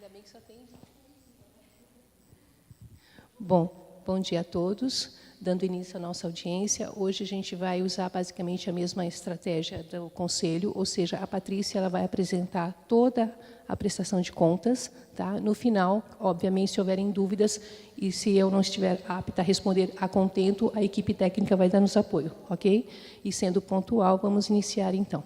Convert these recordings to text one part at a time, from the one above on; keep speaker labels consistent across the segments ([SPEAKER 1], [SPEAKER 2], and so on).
[SPEAKER 1] Ainda bem que só tem. Bom dia a todos. Dando início à nossa audiência, hoje a gente vai usar basicamente a mesma estratégia do Conselho, ou seja, a Patrícia ela vai apresentar toda a prestação de contas. Tá? No final, obviamente, se houverem dúvidas e se eu não estiver apta a responder a contento, a equipe técnica vai dar nos apoio, ok? E sendo pontual, vamos iniciar então.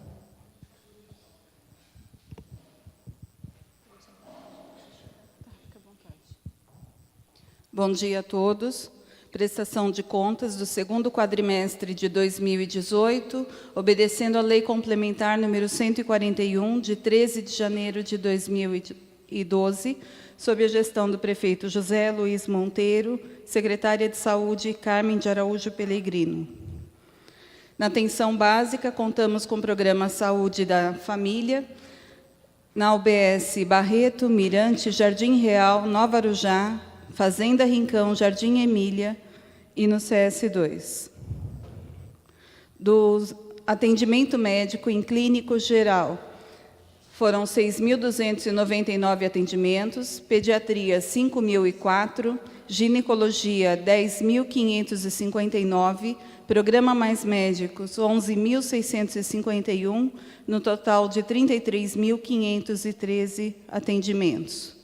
[SPEAKER 2] Bom dia a todos. Prestação de contas do segundo quadrimestre de 2018, obedecendo à Lei Complementar número 141, de 13 de janeiro de 2012, sob a gestão do prefeito José Luiz Monteiro, secretária de Saúde Carmen de Araújo Pellegrino. Na atenção básica, contamos com o programa Saúde da Família, na UBS Barreto, Mirante, Jardim Real, Nova Arujá, Fazenda Rincão, Jardim Emília e no CS2. Do atendimento médico em clínico geral, foram 6.299 atendimentos, pediatria 5.004, ginecologia 10.559, programa Mais Médicos 11.651, no total de 33.513 atendimentos.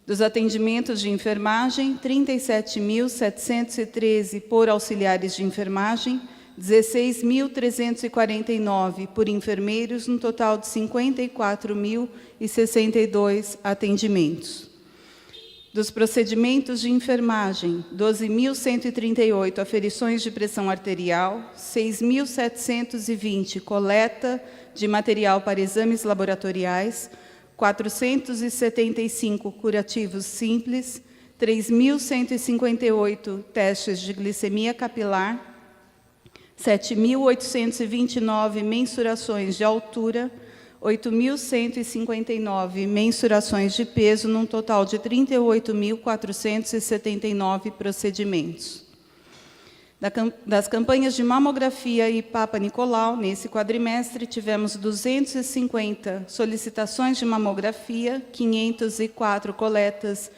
[SPEAKER 2] Dos atendimentos de enfermagem, 37.713 por auxiliares de enfermagem, 16.349 por enfermeiros, no total de 54.062 atendimentos. Dos procedimentos de enfermagem, 12.138 aferições de pressão arterial, 6.720 coleta de material para exames laboratoriais, 475 curativos simples, 3.158 testes de glicemia capilar, 7.829 mensurações de altura, 8.159 mensurações de peso, num total de 38.479 procedimentos. Das campanhas de mamografia e Papa Nicolau, nesse quadrimestre, tivemos 250 solicitações de mamografia, 504 coletas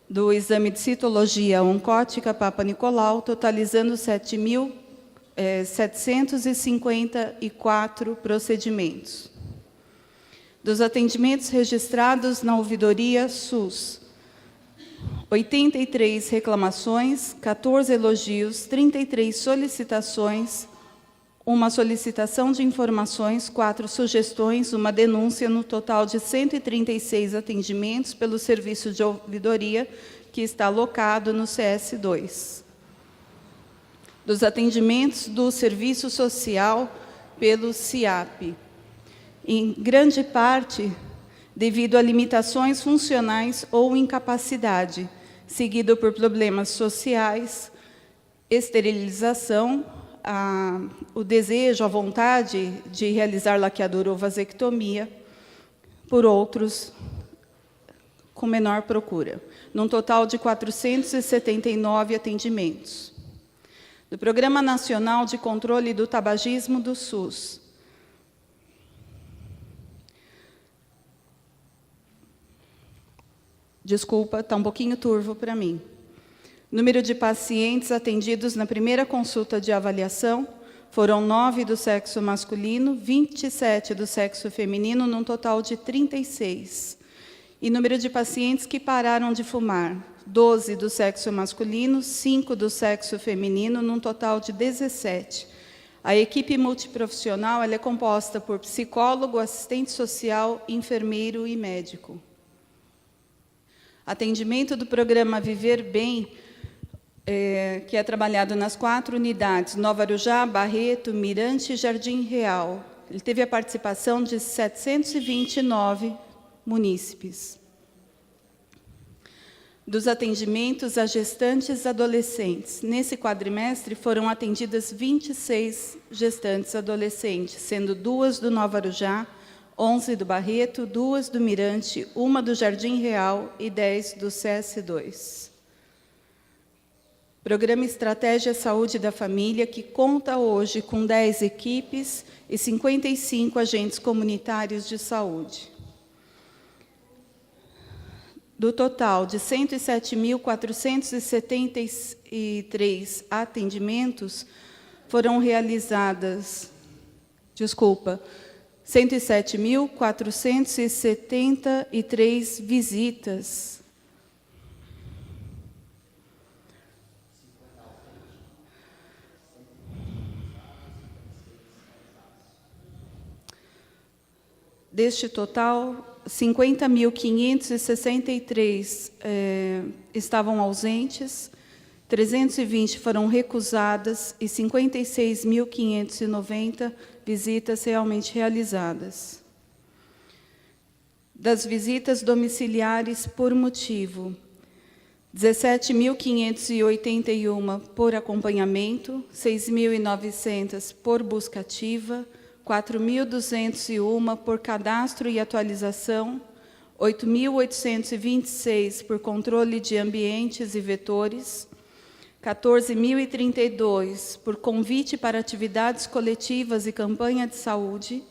[SPEAKER 2] do exame de citologia oncótica Papa Nicolau, totalizando 7.754 procedimentos. Dos atendimentos registrados na ouvidoria SUS, 83 reclamações, 14 elogios, 33 solicitações, uma solicitação de informações, 4 sugestões, uma denúncia, no total de 136 atendimentos pelo serviço de ouvidoria, que está alocado no CS2. Dos atendimentos do serviço social pelo CIAP, em grande parte devido a limitações funcionais ou incapacidade, seguido por problemas sociais, esterilização, o desejo, a vontade de realizar laqueadura ou vasectomia, por outros com menor procura, num total de 479 atendimentos. Do Programa Nacional de Controle do Tabagismo do SUS, desculpa, está um pouquinho turvo para mim. Número de pacientes atendidos na primeira consulta de avaliação foram 9 do sexo masculino, 27 do sexo feminino, num total de 36. E número de pacientes que pararam de fumar, 12 do sexo masculino, 5 do sexo feminino, num total de 17. A equipe multiprofissional ela é composta por psicólogo, assistente social, enfermeiro e médico. Atendimento do programa Viver Bem, que é trabalhado nas 4 unidades, Nova Arujá, Barreto, Mirante e Jardim Real. Ele teve a participação de 729 munícipes. Dos atendimentos a gestantes adolescentes, nesse quadrimestre foram atendidas 26 gestantes adolescentes, sendo 2 do Nova Arujá, 11 do Barreto, 2 do Mirante, 1 do Jardim Real e 10 do CS2. Programa Estratégia Saúde da Família, que conta hoje com 10 equipes e 55 agentes comunitários de saúde. Do total de 107.473 atendimentos, foram realizadas, 107.473 visitas. Deste total, 50.563 estavam ausentes, 320 foram recusadas e 56.590 visitas realmente realizadas. Das visitas domiciliares por motivo, 17.581 por acompanhamento, 6.900 por busca ativa, 4.201 por cadastro e atualização, 8.826 por controle de ambientes e vetores, 14.032 por convite para atividades coletivas e campanha de saúde,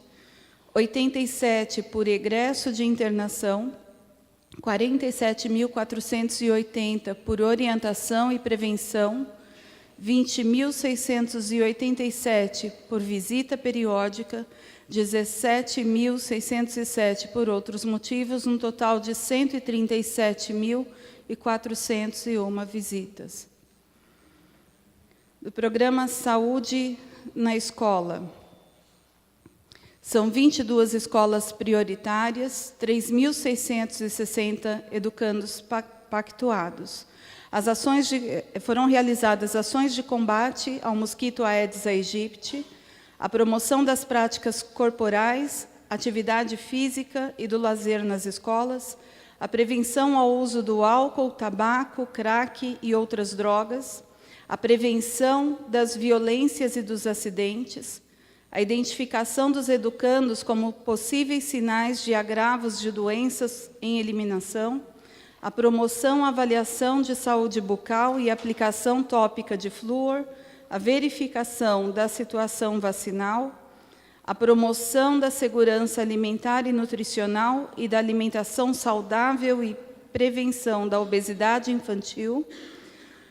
[SPEAKER 2] 87 por egresso de internação, 47.480 por orientação e prevenção, 20.687 por visita periódica, 17.607 por outros motivos, um total de 137.401 visitas. Do programa Saúde na Escola, são 22 escolas prioritárias, 3.660 educandos pactuados. Foram realizadas ações de combate ao mosquito Aedes aegypti, a promoção das práticas corporais, atividade física e do lazer nas escolas, a prevenção ao uso do álcool, tabaco, crack e outras drogas, a prevenção das violências e dos acidentes, a identificação dos educandos como possíveis sinais de agravos de doenças em eliminação, a promoção, avaliação de saúde bucal e aplicação tópica de flúor, a verificação da situação vacinal, a promoção da segurança alimentar e nutricional e da alimentação saudável e prevenção da obesidade infantil,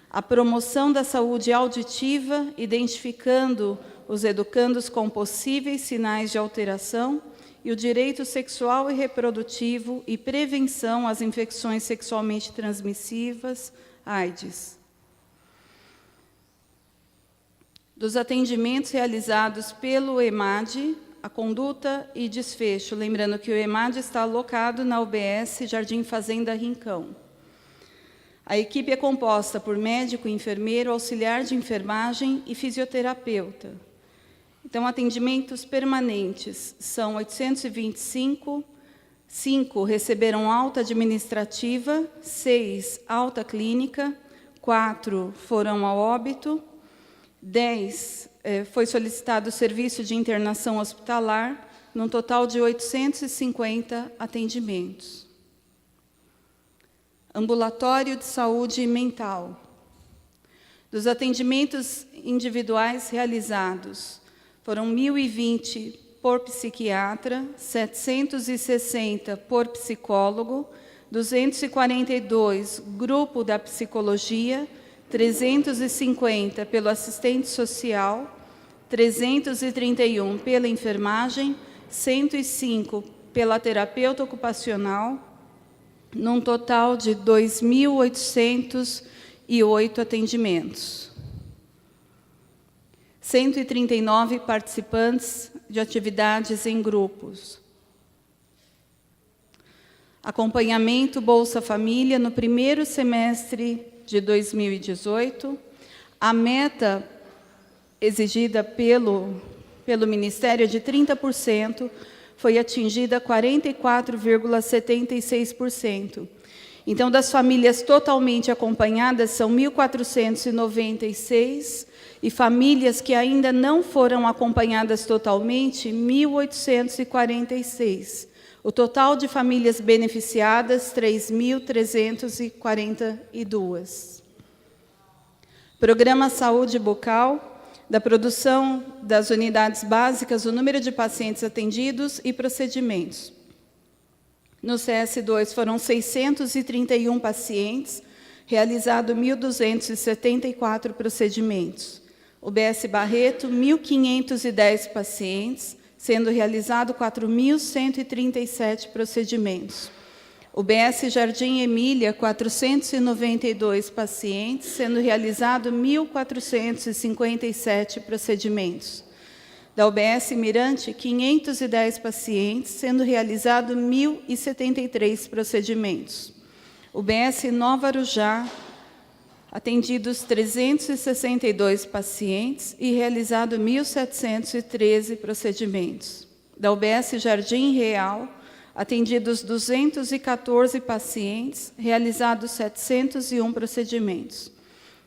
[SPEAKER 2] a promoção da saúde auditiva, identificando os educandos com possíveis sinais de alteração, e o direito sexual e reprodutivo e prevenção às infecções sexualmente transmissivas, AIDS. Dos atendimentos realizados pelo EMAD, a conduta e desfecho, lembrando que o EMAD está alocado na UBS Jardim Fazenda Rincão. A equipe é composta por médico, enfermeiro, auxiliar de enfermagem e fisioterapeuta. Então, atendimentos permanentes são 825, 5 receberam alta administrativa, 6 alta clínica, 4 foram a óbito, 10 foi solicitado o serviço de internação hospitalar, num total de 850 atendimentos. Ambulatório de saúde mental. Dos atendimentos individuais realizados, foram 1.020 por psiquiatra, 760 por psicólogo, 242 grupo da psicologia, 350 pelo assistente social, 331 pela enfermagem, 105 pela terapeuta ocupacional, num total de 2.808 atendimentos. 139 participantes de atividades em grupos. Acompanhamento Bolsa Família no primeiro semestre de 2018. A meta exigida pelo Ministério de 30% foi atingida 44,76%. Então, das famílias totalmente acompanhadas, são 1.496, e famílias que ainda não foram acompanhadas totalmente, 1.846. O total de famílias beneficiadas, 3.342. Programa Saúde Bucal, da produção das unidades básicas, o número de pacientes atendidos e procedimentos. No CS2 foram 631 pacientes, realizado 1.274 procedimentos. UBS Barreto, 1.510 pacientes, sendo realizado 4.137 procedimentos. UBS Jardim Emília, 492 pacientes, sendo realizado 1.457 procedimentos. Da UBS Mirante, 510 pacientes, sendo realizado 1.073 procedimentos. UBS Nova Arujá, atendidos 362 pacientes e realizado 1.713 procedimentos. Da UBS Jardim Real, atendidos 214 pacientes, realizados 701 procedimentos.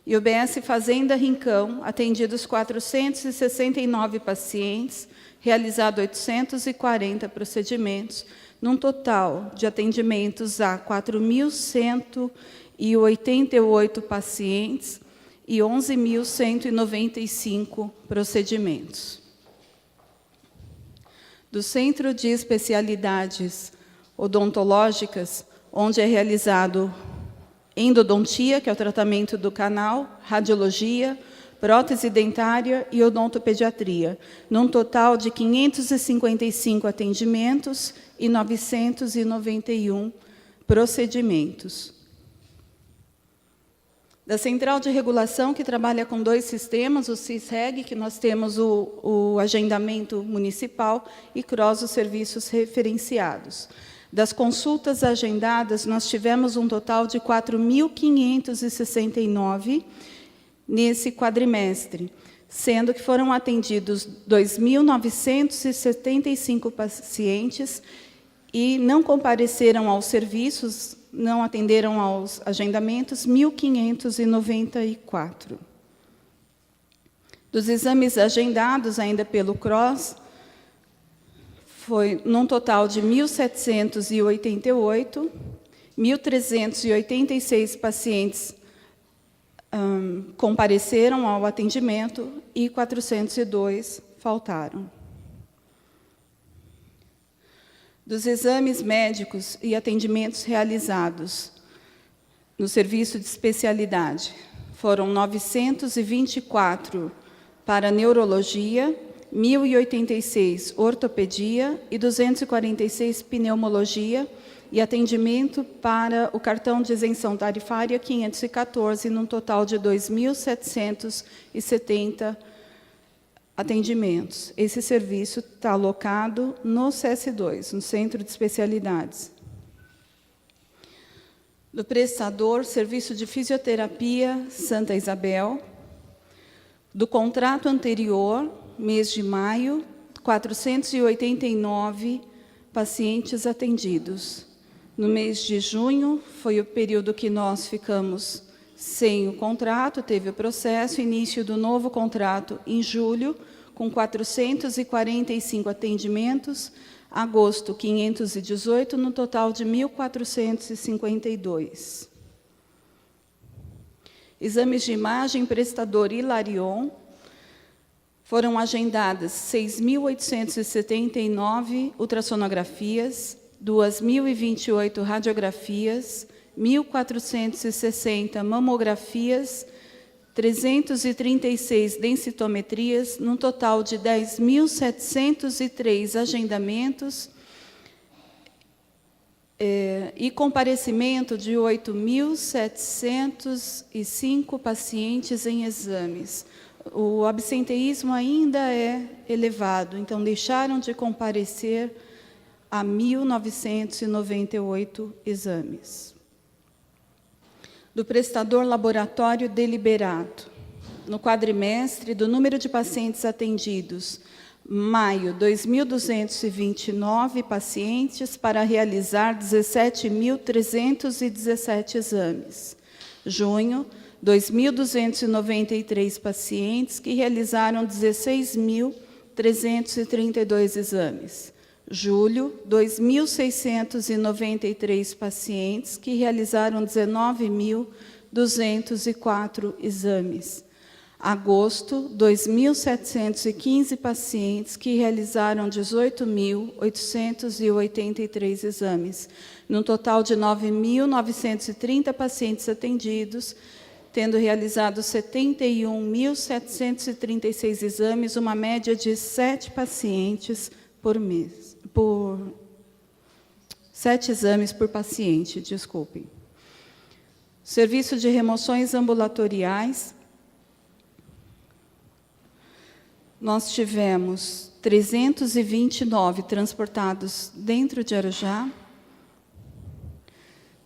[SPEAKER 2] E UBS Fazenda Rincão, atendidos 469 pacientes, realizado 840 procedimentos, num total de atendimentos a 4.188 pacientes e 11.195 procedimentos. Do Centro de Especialidades Odontológicas, onde é realizado endodontia, que é o tratamento do canal, radiologia, prótese dentária e odontopediatria, num total de 555 atendimentos e 991 procedimentos. Da Central de Regulação, que trabalha com 2 sistemas, o CISREG, que nós temos o agendamento municipal, e CROSS, os serviços referenciados. Das consultas agendadas, nós tivemos um total de 4.569 nesse quadrimestre, sendo que foram atendidos 2.975 pacientes e não compareceram aos serviços, não atenderam aos agendamentos, 1.594. Dos exames agendados ainda pelo CROSS, foi num total de 1.788, 1.386 pacientes compareceram ao atendimento e 402 faltaram. Dos exames médicos e atendimentos realizados no serviço de especialidade, foram 924 para neurologia, 1.086 ortopedia e 246 pneumologia, e atendimento para o cartão de isenção tarifária, 514, num total de 2.770 atendimentos. Esse serviço está alocado no CS2, no Centro de Especialidades. Do prestador, Serviço de Fisioterapia Santa Isabel. Do contrato anterior, mês de maio, 489 pacientes atendidos. No mês de junho, foi o período que nós ficamos sem o contrato, teve o processo, início do novo contrato em julho, com 445 atendimentos, agosto, 518, no total de 1.452. Exames de imagem, prestador Hilarion, foram agendadas 6.879 ultrassonografias, 2.028 radiografias, 1.460 mamografias, 336 densitometrias, num total de 10.703 agendamentos e comparecimento de 8.705 pacientes em exames. O absenteísmo ainda é elevado, então deixaram de comparecer a 1.998 exames. Do prestador laboratório deliberado, no quadrimestre, do número de pacientes atendidos, maio, 2.229 pacientes para realizar 17.317 exames. Junho, 2.293 pacientes que realizaram 16.332 exames. Julho, 2.693 pacientes que realizaram 19.204 exames. Agosto, 2.715 pacientes que realizaram 18.883 exames, num total de 9.930 pacientes atendidos, tendo realizado 71.736 exames, uma média de 7 pacientes por mês, 7 exames por paciente, desculpem. Serviço de remoções ambulatoriais, nós tivemos 329 transportados dentro de Arujá,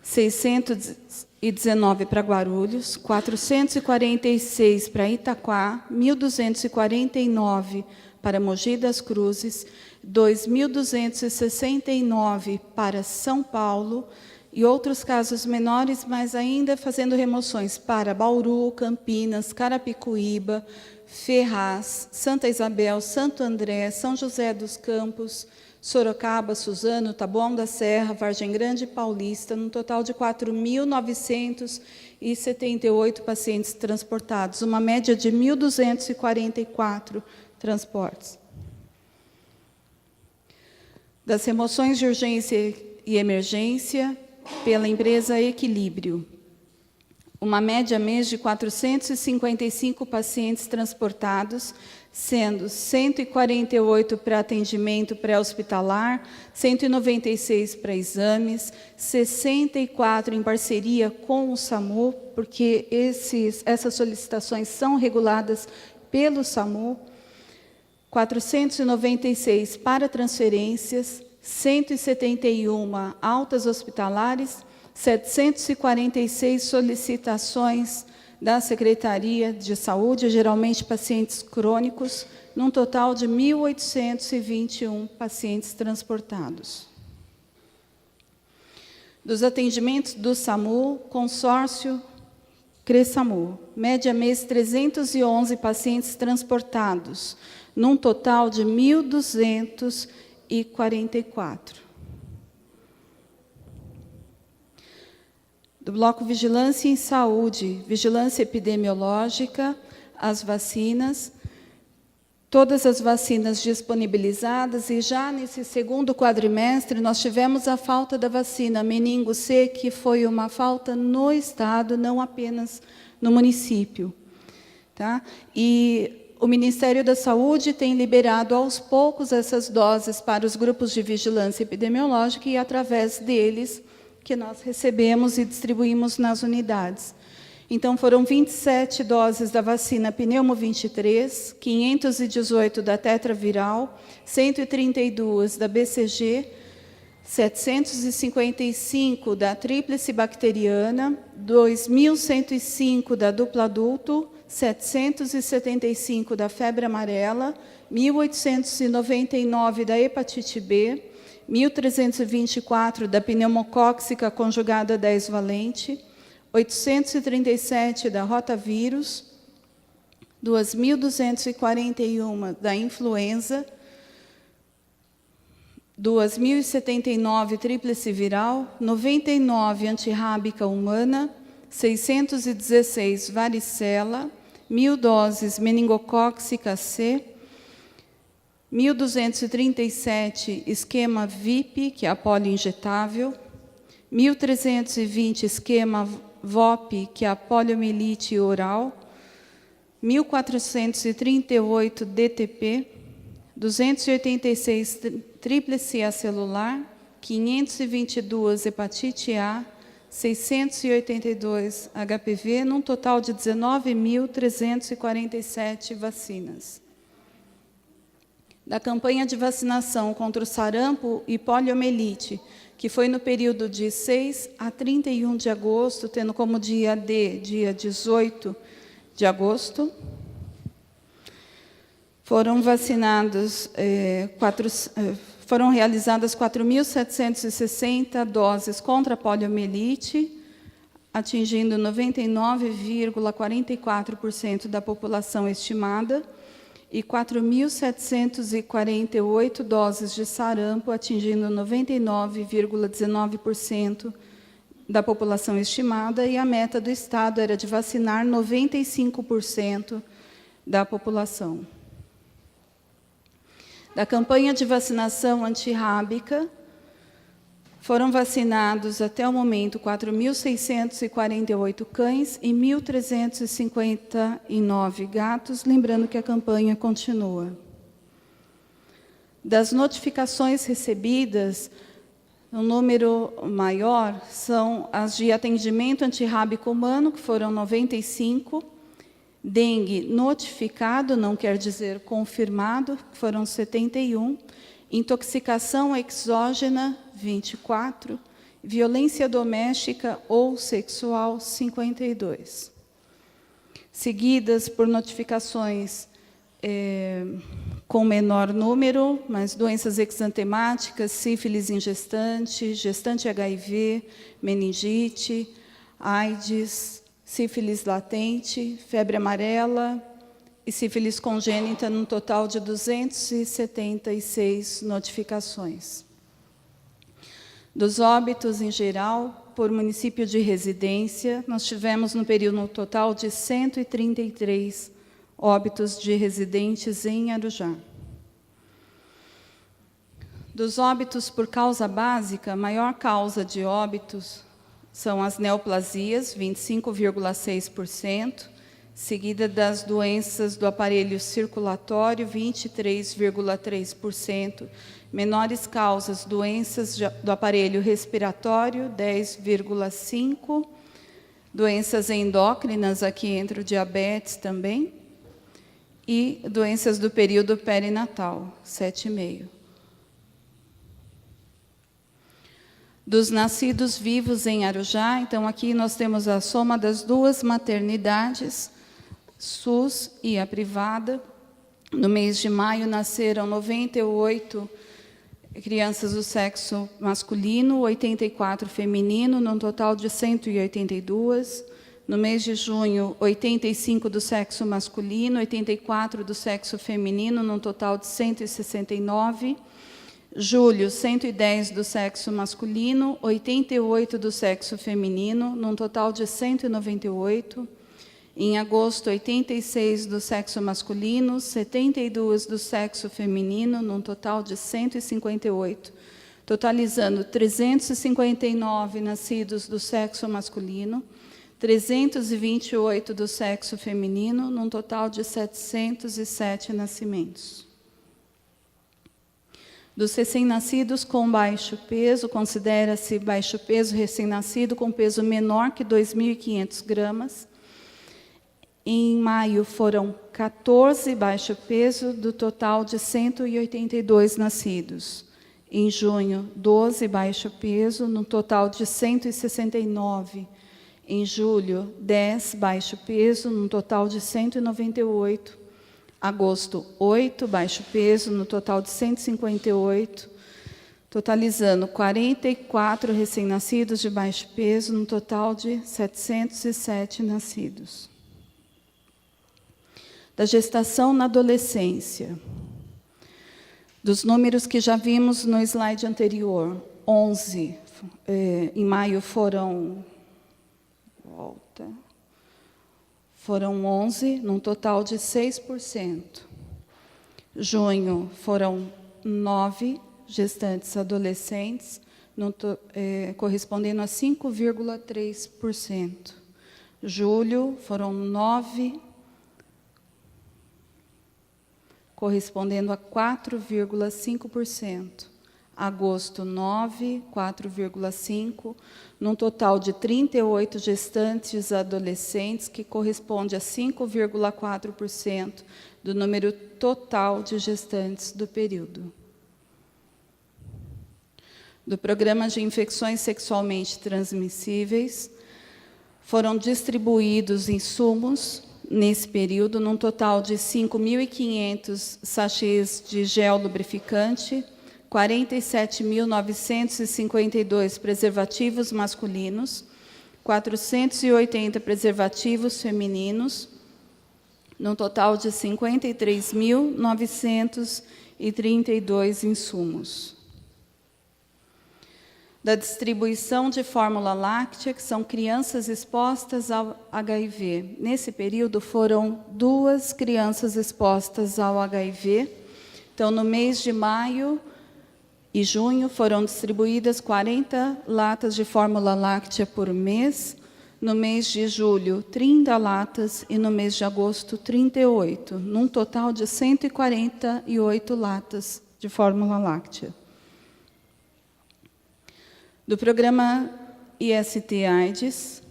[SPEAKER 2] 619 para Guarulhos, 446 para Itaquá, 1.249 para Mogi das Cruzes, 2.269 para São Paulo, e outros casos menores, mas ainda fazendo remoções para Bauru, Campinas, Carapicuíba, Ferraz, Santa Isabel, Santo André, São José dos Campos, Sorocaba, Suzano, Taboão da Serra, Vargem Grande e Paulista, num total de 4.978 pacientes transportados, uma média de 1.244 transportes. Das remoções de urgência e emergência, pela empresa Equilíbrio, uma média mês de 455 pacientes transportados, sendo 148 para atendimento pré-hospitalar, 196 para exames, 64 em parceria com o SAMU, porque essas solicitações são reguladas pelo SAMU, 496 para transferências, 171 altas hospitalares, 746 solicitações da Secretaria de Saúde, geralmente pacientes crônicos, num total de 1.821 pacientes transportados. Dos atendimentos do SAMU, consórcio CRESAMU, média mês 311 pacientes transportados, num total de 1.244. Do bloco Vigilância em Saúde, Vigilância Epidemiológica, as vacinas, todas as vacinas disponibilizadas, e já nesse segundo quadrimestre nós tivemos a falta da vacina meningo C, que foi uma falta no Estado, não apenas no município. Tá? E o Ministério da Saúde tem liberado aos poucos essas doses para os grupos de vigilância epidemiológica e, através deles, que nós recebemos e distribuímos nas unidades. Então, foram 27 doses da vacina Pneumo 23, 518 da tetraviral, 132 da BCG, 755 da tríplice bacteriana, 2.105 da dupla adulto, 775 da febre amarela, 1.899 da hepatite B, 1.324 da pneumocócica conjugada 10 valente, 837 da rotavírus, 2.241 da influenza, 2.079 tríplice viral, 99 antirrábica humana, 616 varicela, 1.000 doses meningocócica C, 1.237 esquema VIP, que é a poliinjetável, 1.320 esquema VOP, que é a poliomielite oral, 1.438 DTP, 286 tríplice acelular, 522 hepatite A, 682 HPV, num total de 19.347 vacinas. Da campanha de vacinação contra o sarampo e poliomielite, que foi no período de 6 a 31 de agosto, tendo como dia D, dia 18 de agosto, foram realizadas 4.760 doses contra a poliomielite, atingindo 99,44% da população estimada, e 4.748 doses de sarampo, atingindo 99,19% da população estimada, e a meta do Estado era de vacinar 95% da população. Da campanha de vacinação antirrábica, foram vacinados até o momento 4.648 cães e 1.359 gatos, lembrando que a campanha continua. Das notificações recebidas, o número maior são as de atendimento antirrábico humano, que foram 95, dengue notificado, não quer dizer confirmado, que foram 71, intoxicação exógena, 24, violência doméstica ou sexual, 52. Seguidas por notificações com menor número, mas doenças exantemáticas, sífilis em gestante, gestante HIV, meningite, AIDS, sífilis latente, febre amarela e sífilis congênita, num total de 276 notificações. Dos óbitos em geral, por município de residência, nós tivemos no período um total de 133 óbitos de residentes em Arujá. Dos óbitos por causa básica, a maior causa de óbitos são as neoplasias, 25,6%, seguida das doenças do aparelho circulatório, 23,3%, menores causas, doenças do aparelho respiratório, 10,5%, doenças endócrinas, aqui entra o diabetes também, e doenças do período perinatal, 7,5%. Dos nascidos vivos em Arujá, então aqui nós temos a soma das duas maternidades, SUS e a privada. No mês de maio nasceram 98 crianças do sexo masculino, 84 feminino, num total de 182. No mês de junho, 85 do sexo masculino, 84 do sexo feminino, num total de 169. Julho, 110 do sexo masculino, 88 do sexo feminino, num total de 198. Em agosto, 86 do sexo masculino, 72 do sexo feminino, num total de 158, totalizando 359 nascidos do sexo masculino, 328 do sexo feminino, num total de 707 nascimentos. Dos recém-nascidos com baixo peso, considera-se baixo peso recém-nascido com peso menor que 2.500 gramas. Em maio foram 14 baixo peso do total de 182 nascidos. Em junho, 12 baixo peso, no total de 169. Em julho, 10 baixo peso, no total de 198. Agosto, 8 baixo peso, no total de 158, totalizando 44 recém-nascidos de baixo peso, no total de 707 nascidos. Da gestação na adolescência, dos números que já vimos no slide anterior, 11, em maio foram 11, num total de 6%. Junho foram 9 gestantes adolescentes, correspondendo a 5,3%. Julho foram 9, correspondendo a 4,5%. Agosto, 9, 4,5%, num total de 38 gestantes adolescentes, que corresponde a 5,4% do número total de gestantes do período. Do programa de infecções sexualmente transmissíveis, foram distribuídos insumos, nesse período, num total de 5.500 sachês de gel lubrificante, 47.952 preservativos masculinos, 480 preservativos femininos, num total de 53.932 insumos. da distribuição de fórmula láctea, que são crianças expostas ao HIV. Nesse período, foram 2 crianças expostas ao HIV. Então, no mês de maio e junho, foram distribuídas 40 latas de fórmula láctea por mês. No mês de julho, 30 latas, e no mês de agosto, 38, num total de 148 latas de fórmula láctea. Do programa IST-AIDS,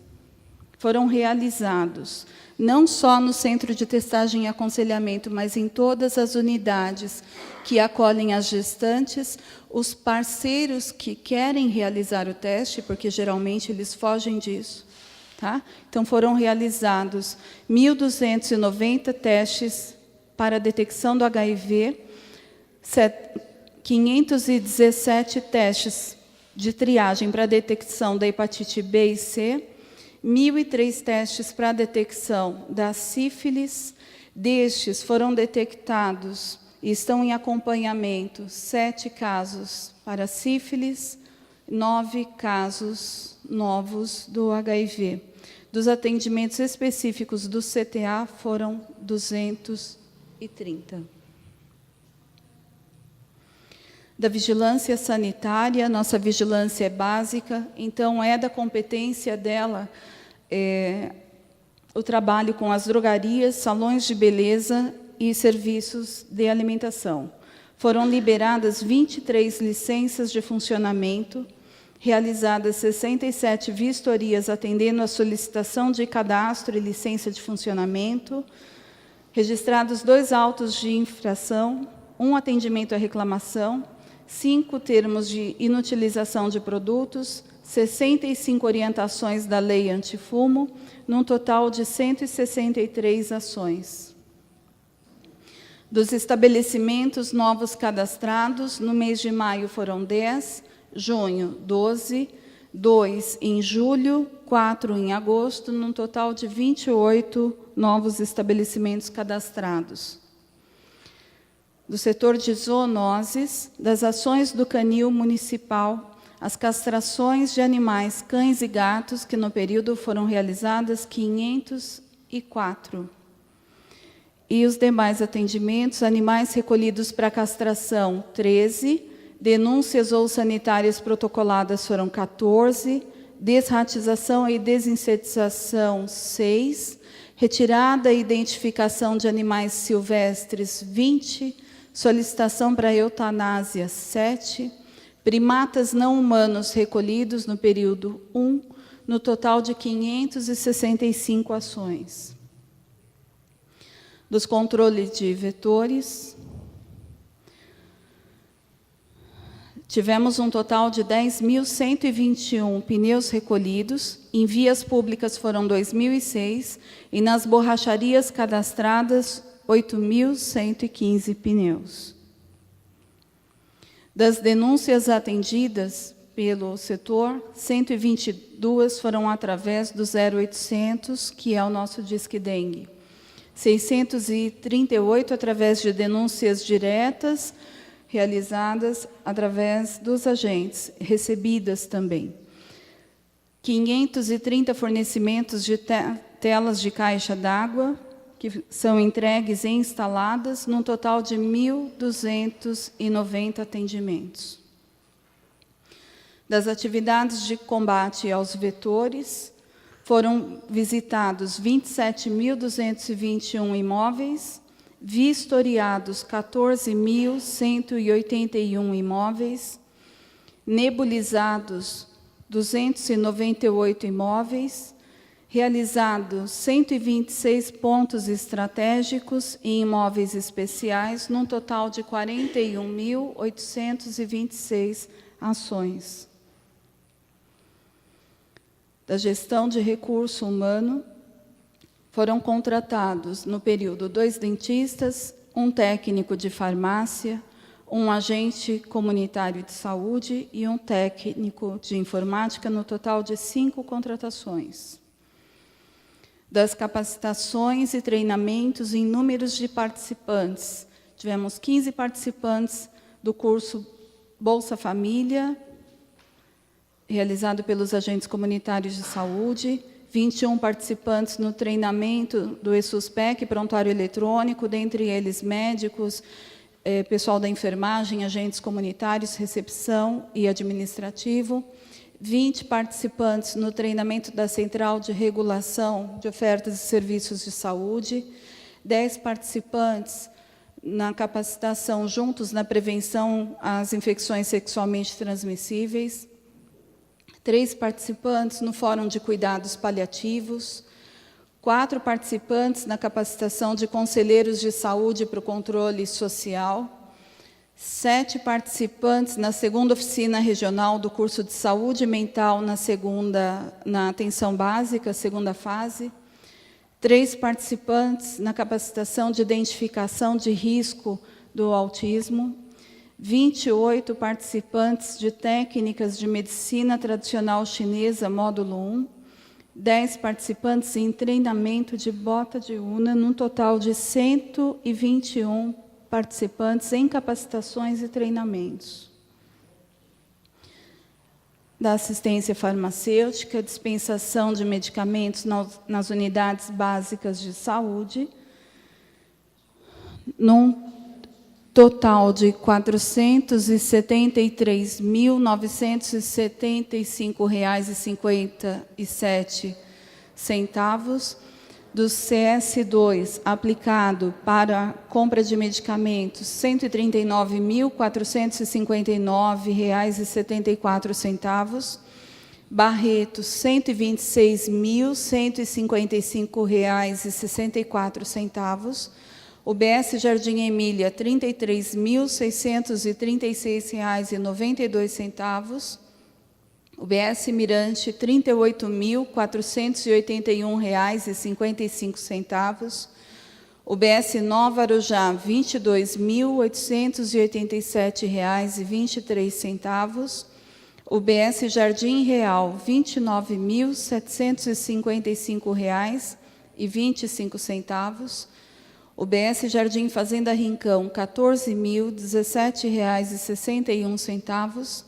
[SPEAKER 2] foram realizados, não só no Centro de Testagem e Aconselhamento, mas em todas as unidades que acolhem as gestantes, os parceiros que querem realizar o teste, porque geralmente eles fogem disso. Tá? Então, foram realizados 1.290 testes para a detecção do HIV, 517 testes de triagem para a detecção da hepatite B e C, 1.003 testes para a detecção da sífilis. Destes, foram detectados e estão em acompanhamento 7 casos para sífilis, 9 casos novos do HIV. Dos atendimentos específicos do CTA, foram 230. Da vigilância sanitária, nossa vigilância é básica, então é da competência dela o trabalho com as drogarias, salões de beleza e serviços de alimentação. Foram liberadas 23 licenças de funcionamento, realizadas 67 vistorias atendendo a solicitação de cadastro e licença de funcionamento, registrados 2 autos de infração, 1 atendimento à reclamação, 5 termos de inutilização de produtos, 65 orientações da lei antifumo, num total de 163 ações. Dos estabelecimentos novos cadastrados, no mês de maio foram 10, junho, 12, 2 em julho, 4 em agosto, num total de 28 novos estabelecimentos cadastrados. Do setor de zoonoses, das ações do canil municipal, as castrações de animais, cães e gatos, que no período foram realizadas 504. E os demais atendimentos, animais recolhidos para castração, 13, denúncias ou sanitárias protocoladas foram 14, desratização e desinsetização 6, retirada e identificação de animais silvestres 20, solicitação para eutanásia 7, primatas não humanos recolhidos no período 1, no total de 565 ações. Dos controles de vetores, tivemos um total de 10.121 pneus recolhidos, em vias públicas foram 2.006 e nas borracharias cadastradas 8.115 pneus. Das denúncias atendidas pelo setor, 122 foram através do 0800, que é o nosso Disque Dengue. 638 através de denúncias diretas, realizadas através dos agentes, recebidas também. 530 fornecimentos de telas de caixa d'água, que são entregues e instaladas, num total de 1.290 atendimentos. Das atividades de combate aos vetores, foram visitados 27.221 imóveis, vistoriados 14.181 imóveis, nebulizados 298 imóveis, realizados 126 pontos estratégicos em imóveis especiais, num total de 41.826 ações. Da gestão de recurso humano, foram contratados, no período, 2 dentistas, 1 técnico de farmácia, 1 agente comunitário de saúde e 1 técnico de informática, no total de 5 contratações. Das capacitações e treinamentos em números de participantes, tivemos 15 participantes do curso Bolsa Família, realizado pelos agentes comunitários de saúde, 21 participantes no treinamento do ESUSPEC, prontuário eletrônico, dentre eles médicos, pessoal da enfermagem, agentes comunitários, recepção e administrativo, 20 participantes no treinamento da Central de Regulação de Ofertas e Serviços de Saúde, 10 participantes na capacitação Juntos na Prevenção às Infecções Sexualmente Transmissíveis, 3 participantes no Fórum de Cuidados Paliativos, 4 participantes na capacitação de conselheiros de saúde para o controle social, 7 participantes na 2ª oficina regional do curso de saúde mental na atenção básica, 2ª fase, 3 participantes na capacitação de identificação de risco do autismo, 28 participantes de técnicas de medicina tradicional chinesa, módulo 1, 10 participantes em treinamento de bota de urna, num total de 121 participantes em capacitações e treinamentos. Da assistência farmacêutica, dispensação de medicamentos nas unidades básicas de saúde, num total de R$ 473.975,57, do CS2 aplicado para a compra de medicamentos, R$ 139.459,74, Barreto, R$ 126.155,64, UBS Jardim Emília, R$ 33.636,92, UBS Mirante, R$ 38.481,55, UBS Nova Arujá, R$ 22.887,23, UBS Jardim Real, R$ 29.755,25, UBS Jardim Fazenda Rincão, R$ 14.017,61,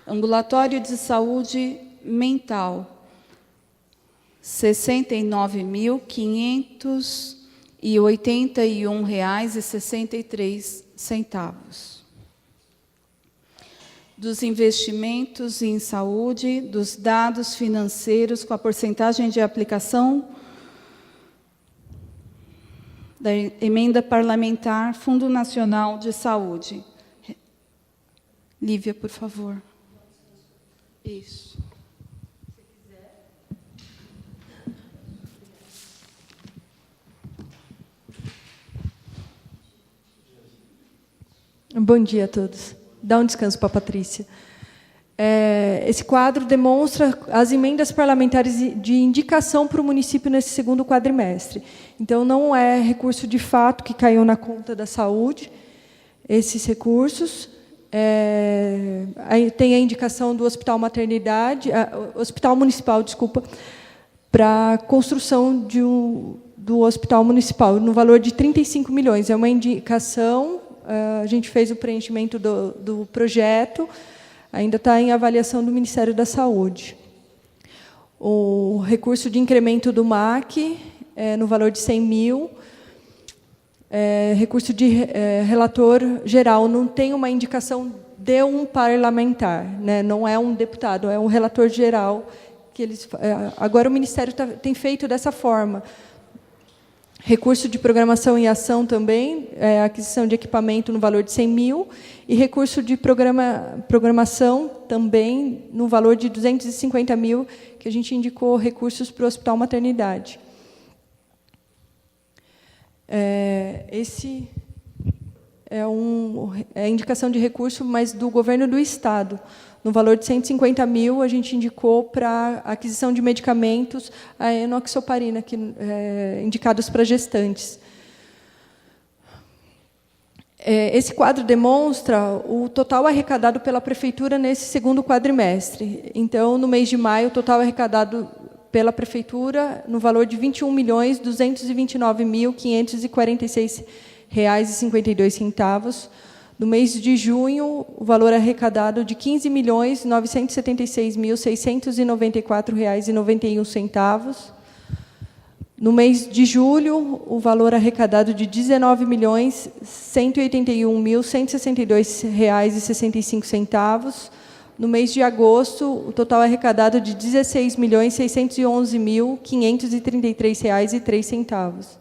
[SPEAKER 2] Ambulatório de Saúde Mental, R$ 69.581,63. Dos investimentos em saúde, dos dados financeiros com a porcentagem de aplicação da emenda parlamentar Fundo Nacional de Saúde. Lívia, por favor. Isso.
[SPEAKER 3] Bom dia a todos. Dá um descanso para a Patrícia. Esse quadro demonstra as emendas parlamentares de indicação para o município nesse 2º quadrimestre. Então, não é recurso de fato que caiu na conta da saúde, esses recursos. Aí tem a indicação do Hospital Hospital Municipal, desculpa, para a construção do Hospital Municipal, no valor de 35 milhões. É uma indicação, a gente fez o preenchimento do projeto, ainda está em avaliação do Ministério da Saúde. O recurso de incremento do MAC, no valor de 100 mil. Recurso de relator geral, não tem uma indicação de um parlamentar, né? Não é um deputado, é um relator geral. Agora o Ministério tem feito dessa forma. Recurso de programação e ação também, aquisição de equipamento no valor de 100 mil, e recurso de programação também no valor de 250 mil, que a gente indicou recursos para o Hospital Maternidade. Esse é a indicação de recurso, mas do governo do Estado. No valor de 150 mil, a gente indicou para a aquisição de medicamentos, a enoxaparina, indicados para gestantes. Esse quadro demonstra o total arrecadado pela Prefeitura nesse 2º quadrimestre. Então, no mês de maio, o total arrecadado pela Prefeitura, no valor de R$ 21.229.546,52. No mês de junho, o valor arrecadado de R$ 15.976.694,91. No mês de julho, o valor arrecadado de R$ 19.181.162,65. No mês de agosto, o total arrecadado de R$ 16.611.533,03.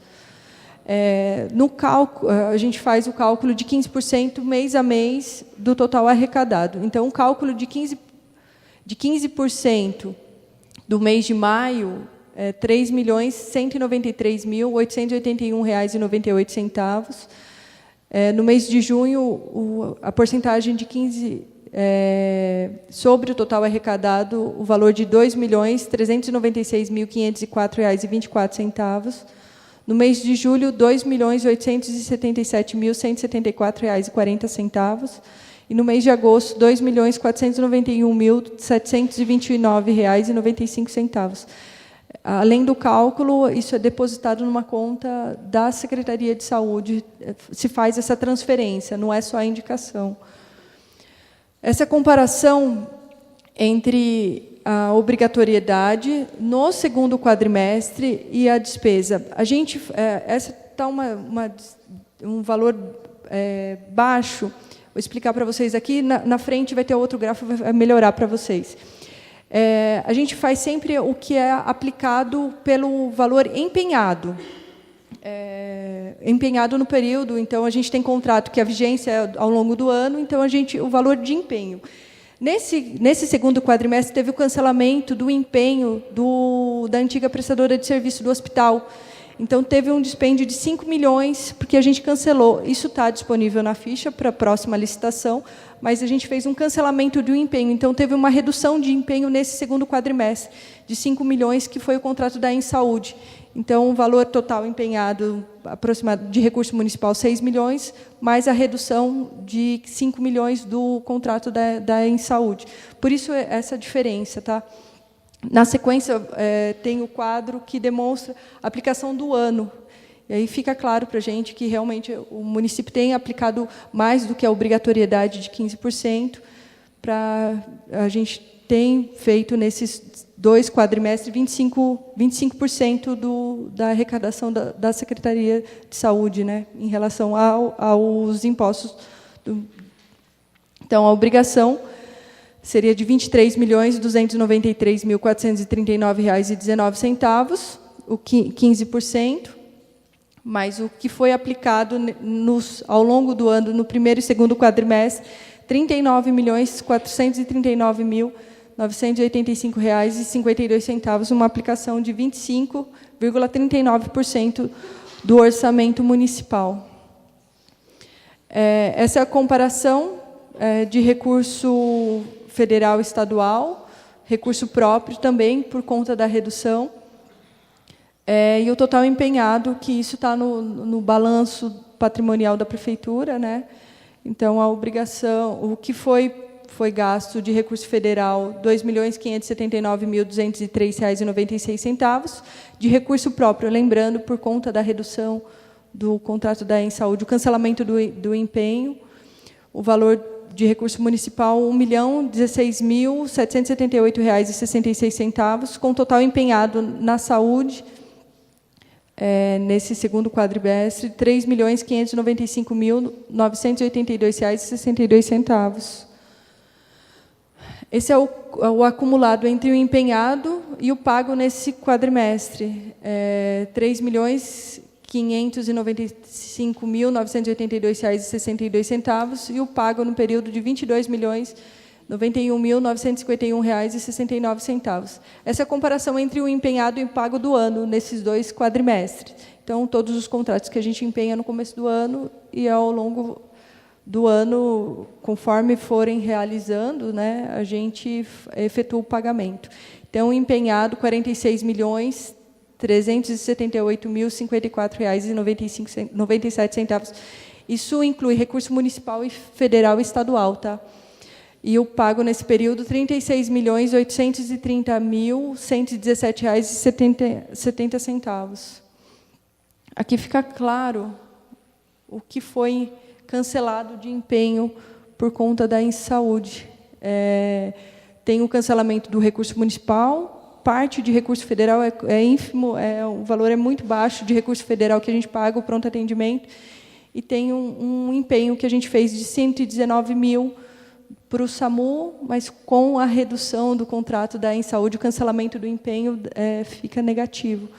[SPEAKER 3] No cálculo, a gente faz o cálculo de 15% mês a mês do total arrecadado. Então, o cálculo de 15% do mês de maio é R$ 3.193.881,98. No mês de junho, a porcentagem de 15% sobre o total arrecadado, o valor de R$ 2.396.504,24. No mês de julho, R$ 2.877.174,40. E no mês de agosto, R$ 2.491.729,95. Além do cálculo, isso é depositado numa conta da Secretaria de Saúde, se faz essa transferência, não é só a indicação. Essa comparação entre a obrigatoriedade no segundo quadrimestre e a despesa. Essa está um valor baixo. Vou explicar para vocês aqui. Na frente vai ter outro gráfico, vai melhorar para vocês. A gente faz sempre o que é aplicado pelo valor empenhado. Empenhado no período, então a gente tem contrato que a vigência é ao longo do ano, então o valor de empenho. Nesse segundo quadrimestre, teve o cancelamento do empenho da antiga prestadora de serviço do hospital. Então, teve um dispêndio de 5 milhões, porque a gente cancelou. Isso está disponível na ficha para a próxima licitação, mas a gente fez um cancelamento do empenho. Então, teve uma redução de empenho nesse segundo quadrimestre, de 5 milhões, que foi o contrato da Ensaúde. Então, o valor total empenhado aproximado de recurso municipal, 6 milhões, mais a redução de 5 milhões do contrato da Ensaúde. Por isso, essa diferença. Tá? Na sequência, tem o quadro que demonstra a aplicação do ano. E aí fica claro para a gente que, realmente, o município tem aplicado mais do que a obrigatoriedade de 15%. A gente tem feito, nesses 2 quadrimestres, 25% da arrecadação da Secretaria de Saúde, né, em relação aos impostos. Então, a obrigação seria de R$ 23.293.439,19, o 15%, mas o que foi aplicado ao longo do ano, no primeiro e segundo quadrimestre, R$ 39.439.985,52, uma aplicação de 25,39% do orçamento municipal. Essa é a comparação de recurso federal e estadual, recurso próprio também, por conta da redução, e o total empenhado, que isso está no balanço patrimonial da prefeitura, né? Então, a obrigação, o que foi gasto de recurso federal, R$ 2.579.203,96, de recurso próprio, lembrando, por conta da redução do contrato da Ensaúde, o cancelamento do empenho, o valor de recurso municipal, R$ 1.016.778,66, com total empenhado na saúde, nesse segundo quadrimestre, R$ 3.595.982,62. Esse é o acumulado entre o empenhado e o pago nesse quadrimestre. R$ 3.595.982,62 e o pago no período de R$ 22.091.951,69. Essa é a comparação entre o empenhado e o pago do ano, nesses 2 quadrimestres. Então, todos os contratos que a gente empenha no começo do ano e ao longo do ano, conforme forem realizando, né, a gente efetua o pagamento. Então, empenhado, R$ 46.378.054,97. Isso inclui recurso municipal, e federal e estadual. Tá? E o pago nesse período, R$ 36.830.117,70. Aqui fica claro o que foi cancelado de empenho por conta da Insaúde. Tem o cancelamento do recurso municipal, parte de recurso federal é ínfimo, o valor é muito baixo de recurso federal que a gente paga, o pronto atendimento, e tem um empenho que a gente fez de 119 mil para o SAMU, mas com a redução do contrato da Insaúde, o cancelamento do empenho fica negativo.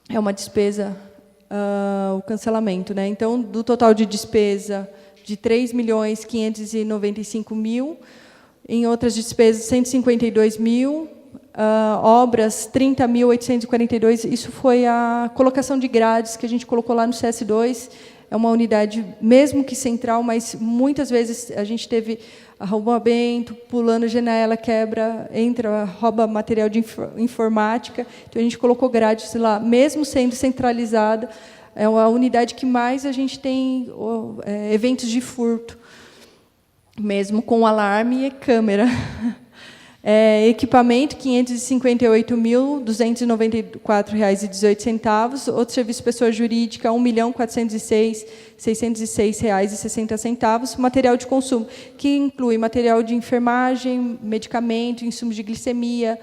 [SPEAKER 3] É uma despesa, o cancelamento, né? Então, do total de despesa de 3.595.000, em outras despesas, 152 mil, obras, 30.842, isso foi a colocação de grades que a gente colocou lá no CS2, é uma unidade, mesmo que central, mas muitas vezes a gente teve arrombamento, pulando janela, quebra, entra, rouba material de informática. Então, a gente colocou grades lá, mesmo sendo centralizada, é a unidade que mais a gente tem eventos de furto, mesmo com alarme e câmera. Equipamento, R$ 558.294,18. Outro serviço pessoa jurídica, R$ 1.406.606,60. Material de consumo, que inclui material de enfermagem, medicamento, insumos de glicemia,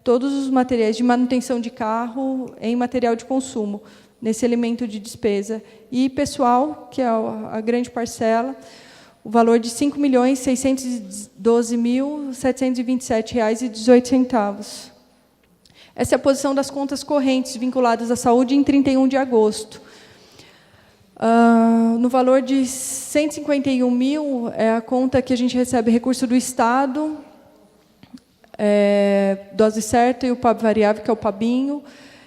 [SPEAKER 3] todos os materiais de manutenção de carro em material de consumo, nesse elemento de despesa. E pessoal, que é a grande parcela, o valor de R$ 5.612.727,18. Essa é a posição das contas correntes vinculadas à saúde em 31 de agosto. No valor de 151 mil, é a conta que a gente recebe recurso do Estado, dose certa e o PAB variável, que é o PABinho,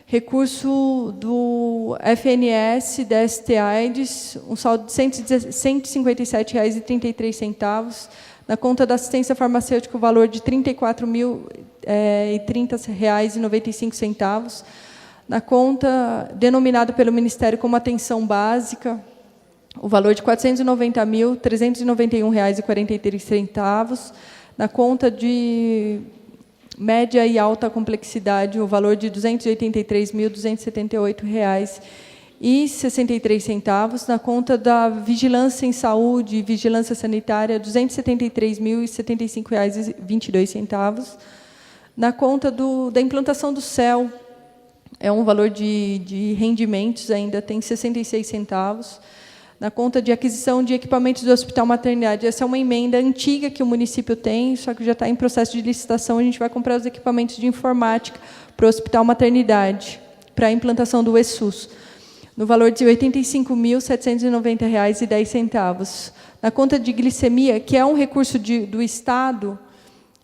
[SPEAKER 3] recurso do FNS, DST AIDS, um saldo de R$ 157,33. Na conta da assistência farmacêutica, o valor de R$ 34.030,95. Na conta denominada pelo Ministério como atenção básica, o valor de R$ 490.391,43. Na conta de média e alta complexidade, o valor de R$ 283.278,63. Na conta da vigilância em saúde e vigilância sanitária, R$ 273.075,22. Na conta da implantação do CEL, é um valor de rendimentos, ainda tem 66 centavos. Na conta de aquisição de equipamentos do Hospital Maternidade, essa é uma emenda antiga que o município tem, só que já está em processo de licitação, a gente vai comprar os equipamentos de informática para o Hospital Maternidade, para a implantação do ESUS, no valor de R$ 85.790,10. Na conta de glicemia, que é um recurso do Estado,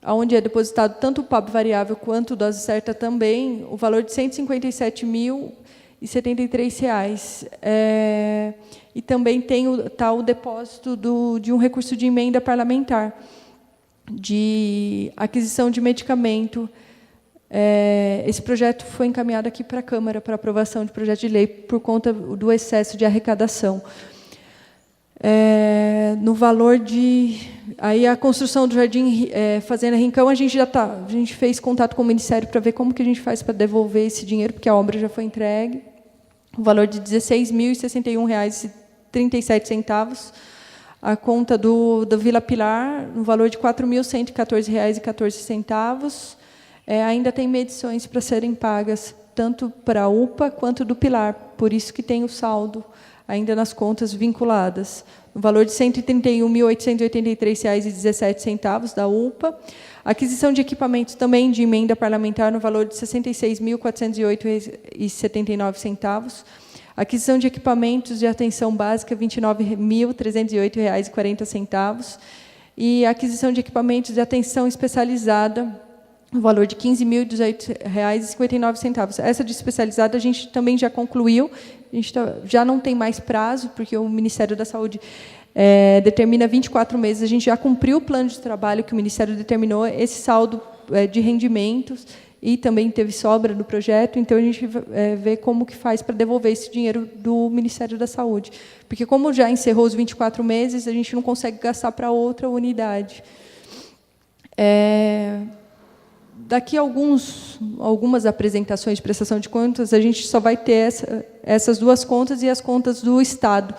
[SPEAKER 3] onde é depositado tanto o PAB variável quanto dose certa também, o valor de R$ 157.073. E também tem o depósito de um recurso de emenda parlamentar, de aquisição de medicamento. Esse projeto foi encaminhado aqui para a Câmara para aprovação de projeto de lei por conta do excesso de arrecadação. No valor de... Aí a construção do Jardim Fazenda Rincão, a gente fez contato com o Ministério para ver como que a gente faz para devolver esse dinheiro, porque a obra já foi entregue. O valor de R$ 16.061,37. A conta do Vila Pilar, no valor de R$ 4.114,14. Ainda tem medições para serem pagas, tanto para a UPA quanto do Pilar, por isso que tem o saldo ainda nas contas vinculadas. No valor de R$ 131.883,17 da UPA. Aquisição de equipamentos também de emenda parlamentar no valor de R$ 66.408,79. Aquisição de equipamentos de atenção básica, R$ 29.308,40. E aquisição de equipamentos de atenção especializada, no valor de R$ 15.018,59. Essa de especializada a gente também já concluiu, a gente já não tem mais prazo, porque o Ministério da Saúde determina 24 meses, a gente já cumpriu o plano de trabalho que o Ministério determinou, esse saldo de rendimentos, e também teve sobra no projeto, então a gente vê como que faz para devolver esse dinheiro do Ministério da Saúde. Porque como já encerrou os 24 meses, a gente não consegue gastar para outra unidade. Daqui a algumas apresentações de prestação de contas, a gente só vai ter essas duas contas e as contas do Estado,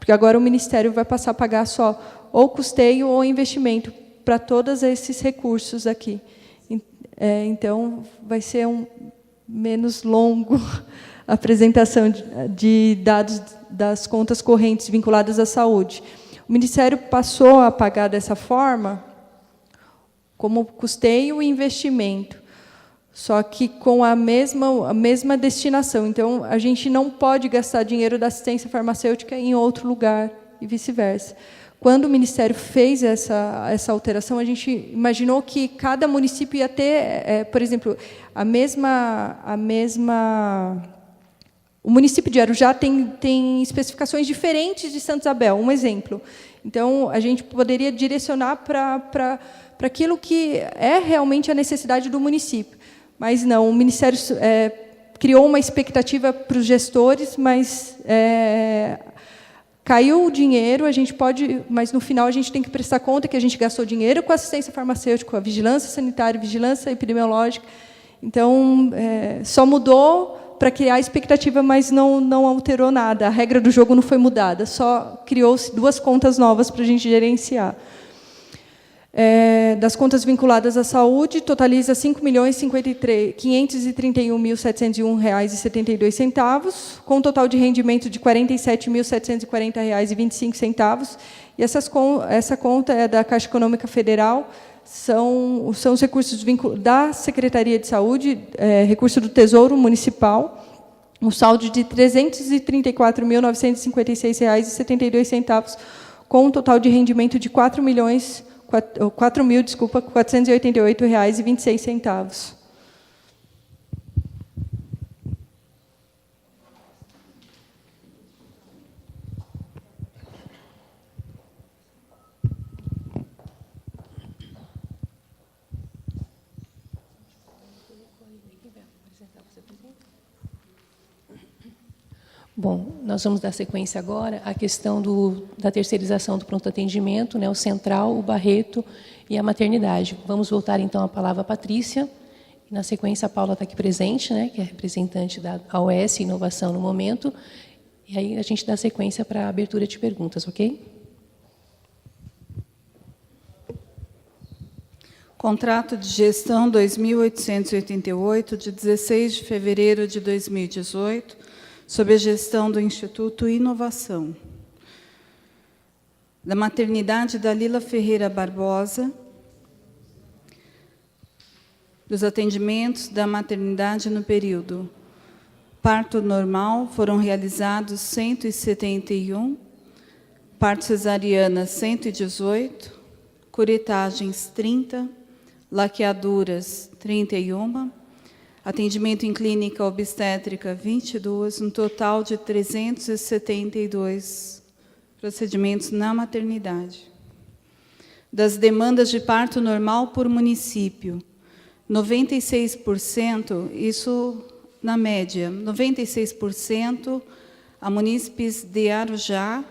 [SPEAKER 3] porque agora o Ministério vai passar a pagar só ou custeio ou investimento para todos esses recursos aqui. Então, vai ser menos longo a apresentação de dados das contas correntes vinculadas à saúde. O Ministério passou a pagar dessa forma, como custeio e investimento, só que com a mesma destinação. Então, a gente não pode gastar dinheiro da assistência farmacêutica em outro lugar e vice-versa. Quando o Ministério fez essa alteração, a gente imaginou que cada município ia ter, por exemplo, o município de Arujá tem especificações diferentes de Santa Isabel, um exemplo. Então, a gente poderia direcionar para aquilo que é realmente a necessidade do município. Mas não, o Ministério criou uma expectativa para os gestores, mas caiu o dinheiro, mas no final a gente tem que prestar conta que a gente gastou dinheiro com assistência farmacêutica, com a vigilância sanitária, vigilância epidemiológica. Então, só mudou para criar expectativa, mas não alterou nada. A regra do jogo não foi mudada, só criou-se 2 contas novas para a gente gerenciar. Das contas vinculadas à saúde, totaliza R$ 5.531.701,72 reais, com um total de rendimento de R$ 47.740,25 reais. E essa conta é da Caixa Econômica Federal, são os recursos da Secretaria de Saúde, recurso do Tesouro Municipal, um saldo de R$ 334.956,72, com um total de rendimento de R$ 4.488,26 reais.
[SPEAKER 1] Bom, nós vamos dar sequência agora à questão da terceirização do pronto atendimento, né, o central, o Barreto e a maternidade. Vamos voltar, então, a palavra à Patrícia. Na sequência, a Paula está aqui presente, né, que é representante da AOS Inovação no momento. E aí a gente dá sequência para a abertura de perguntas, ok?
[SPEAKER 2] Contrato de gestão 2888, de 16 de fevereiro de 2018, sob a gestão do Instituto Inovação. Da maternidade Dalila Ferreira Barbosa, dos atendimentos da maternidade no período parto normal foram realizados 171, parto cesariana 118, curetagens 30, laqueaduras 31, atendimento em clínica obstétrica 22, um total de 372 procedimentos na maternidade. Das demandas de parto normal por município, 96%, isso na média, 96% a munícipes de Arujá,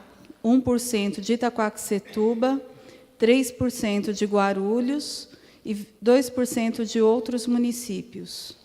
[SPEAKER 2] 1% de Itaquaquecetuba, 3% de Guarulhos e 2% de outros municípios.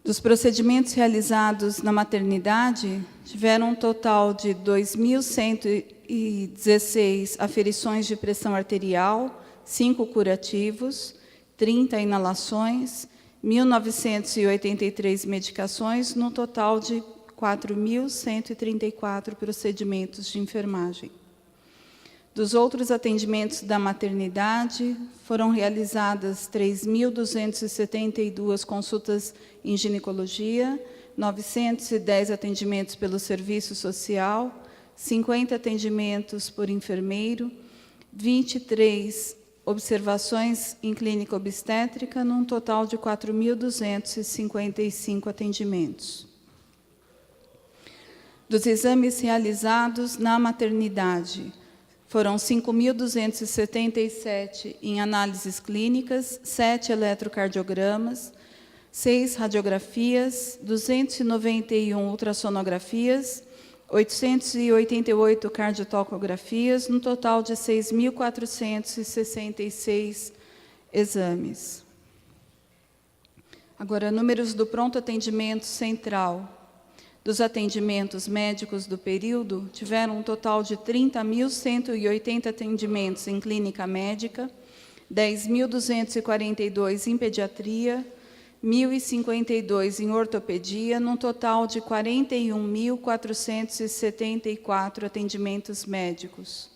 [SPEAKER 2] Dos procedimentos realizados na maternidade, tiveram um total de 2.116 aferições de pressão arterial, 5 curativos, 30 inalações, 1.983 medicações, no total de 4.134 procedimentos de enfermagem. Dos outros atendimentos da maternidade, foram realizadas 3.272 consultas em ginecologia, 910 atendimentos pelo serviço social, 50 atendimentos por enfermeiro, 23 observações em clínica obstétrica, num total de 4.255 atendimentos. Dos exames realizados na maternidade, foram 5.277 em análises clínicas, 7 eletrocardiogramas, 6 radiografias, 291 ultrassonografias, 888 cardiotocografias, no total de 6.466 exames. Agora, números do pronto atendimento central. Dos atendimentos médicos do período, tiveram um total de 30.180 atendimentos em clínica médica, 10.242 em pediatria, 1.052 em ortopedia, num total de 41.474 atendimentos médicos.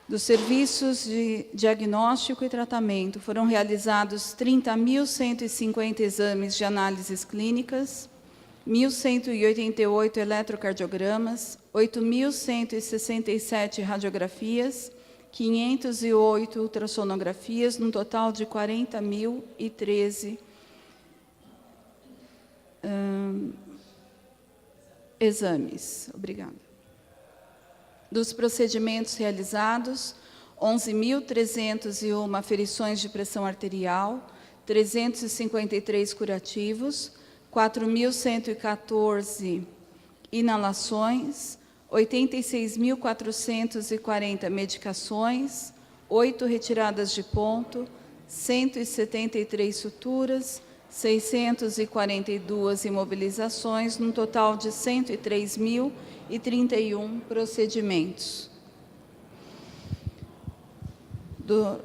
[SPEAKER 2] Dos serviços de diagnóstico e tratamento, foram realizados 30.150 exames de análises clínicas, 1.188 eletrocardiogramas, 8.167 radiografias, 508 ultrassonografias, num total de 40.013 exames. Obrigada. Dos procedimentos realizados, 11.301 aferições de pressão arterial, 353 curativos, 4.114 inalações, 86.440 medicações, 8 retiradas de ponto, 173 suturas, 642 imobilizações, num total de 103.031 procedimentos.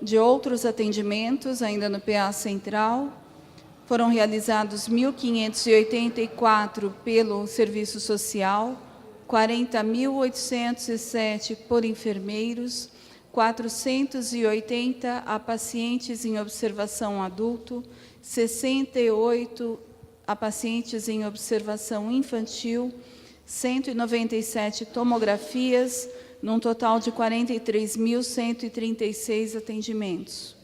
[SPEAKER 2] De outros atendimentos, ainda no PA Central, foram realizados 1.584 pelo Serviço Social, 40.807 por enfermeiros, 480 a pacientes em observação adulto, 68 a pacientes em observação infantil, 197 tomografias, num total de 43.136 atendimentos.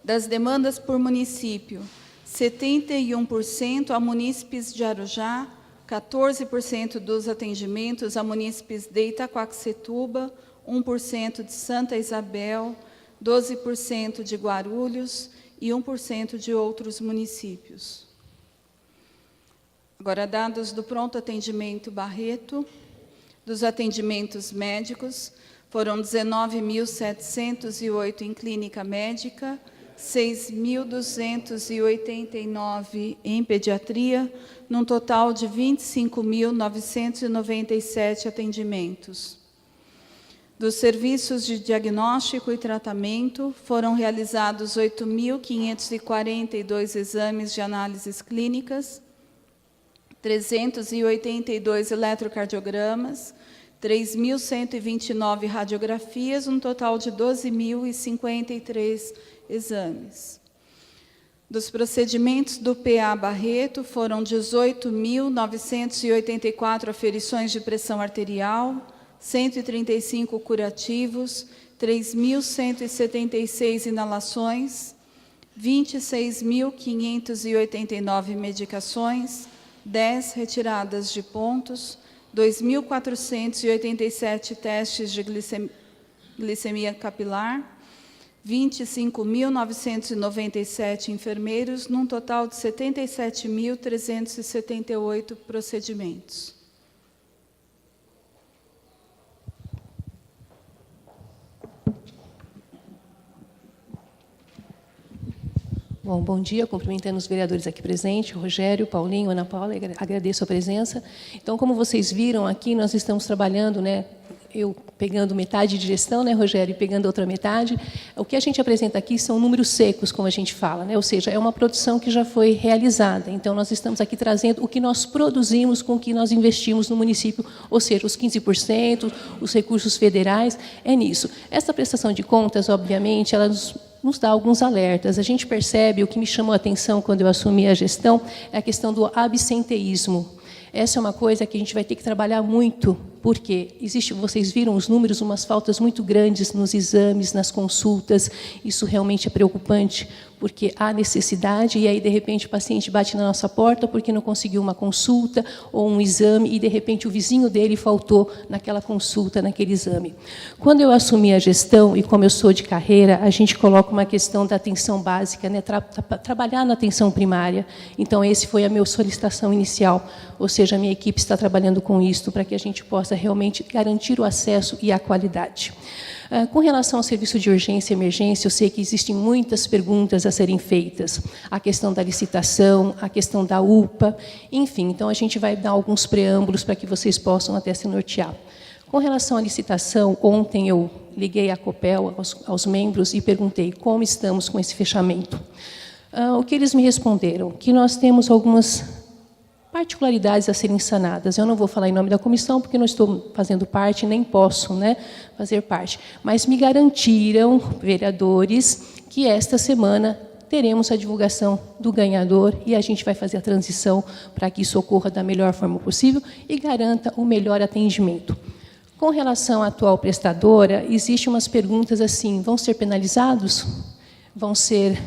[SPEAKER 2] Das demandas por município, 71% a munícipes de Arujá, 14% dos atendimentos a munícipes de Itaquaquecetuba, 1% de Santa Isabel, 12% de Guarulhos e 1% de outros municípios. Agora, dados do pronto atendimento Barreto, dos atendimentos médicos, foram 19.708 em clínica médica, 6.289 em pediatria, num total de 25.997 atendimentos. Dos serviços de diagnóstico e tratamento, foram realizados 8.542 exames de análises clínicas, 382 eletrocardiogramas, 3.129 radiografias, um total de 12.053 exames. Dos procedimentos do PA Barreto, foram 18.984 aferições de pressão arterial, 135 curativos, 3.176 inalações, 26.589 medicações, 10 retiradas de pontos, 2.487 testes de glicemia capilar, 25.997 enfermeiros, num total de 77.378 procedimentos.
[SPEAKER 1] Bom dia, cumprimentando os vereadores aqui presentes, Rogério, Paulinho, Ana Paula, agradeço a presença. Então, como vocês viram aqui, nós estamos trabalhando, eu pegando metade de gestão, Rogério, e pegando outra metade. O que a gente apresenta aqui são números secos, como a gente fala, ou seja, é uma produção que já foi realizada. Então, nós estamos aqui trazendo o que nós produzimos com o que nós investimos no município, ou seja, os 15%, os recursos federais, é nisso. Essa prestação de contas, obviamente, ela nos dá alguns alertas. A gente percebe, o que me chamou a atenção quando eu assumi a gestão, é a questão do absenteísmo. Essa é uma coisa que a gente vai ter que trabalhar muito, porque vocês viram os números, umas faltas muito grandes nos exames, nas consultas. Isso realmente é preocupante, porque há necessidade, e aí, de repente, o paciente bate na nossa porta porque não conseguiu uma consulta ou um exame, e, de repente, o vizinho dele faltou naquela consulta, naquele exame. Quando eu assumi a gestão, e como eu sou de carreira, a gente coloca uma questão da atenção básica, trabalhar na atenção primária. Então, essa foi a minha solicitação inicial, ou seja, a minha equipe está trabalhando com isso para que a gente possa realmente garantir o acesso e a qualidade. Com relação ao serviço de urgência e emergência, eu sei que existem muitas perguntas a serem feitas. A questão da licitação, a questão da UPA, enfim. Então, a gente vai dar alguns preâmbulos para que vocês possam até se nortear. Com relação à licitação, ontem eu liguei à Copel, aos membros, e perguntei como estamos com esse fechamento. O que eles me responderam? Que nós temos algumas particularidades a serem sanadas. Eu não vou falar em nome da comissão, porque não estou fazendo parte, nem posso, né, fazer parte. Mas me garantiram, vereadores, que esta semana teremos a divulgação do ganhador e a gente vai fazer a transição para que isso ocorra da melhor forma possível e garanta o melhor atendimento. Com relação à atual prestadora, existem umas perguntas assim, vão ser penalizados? Vão ser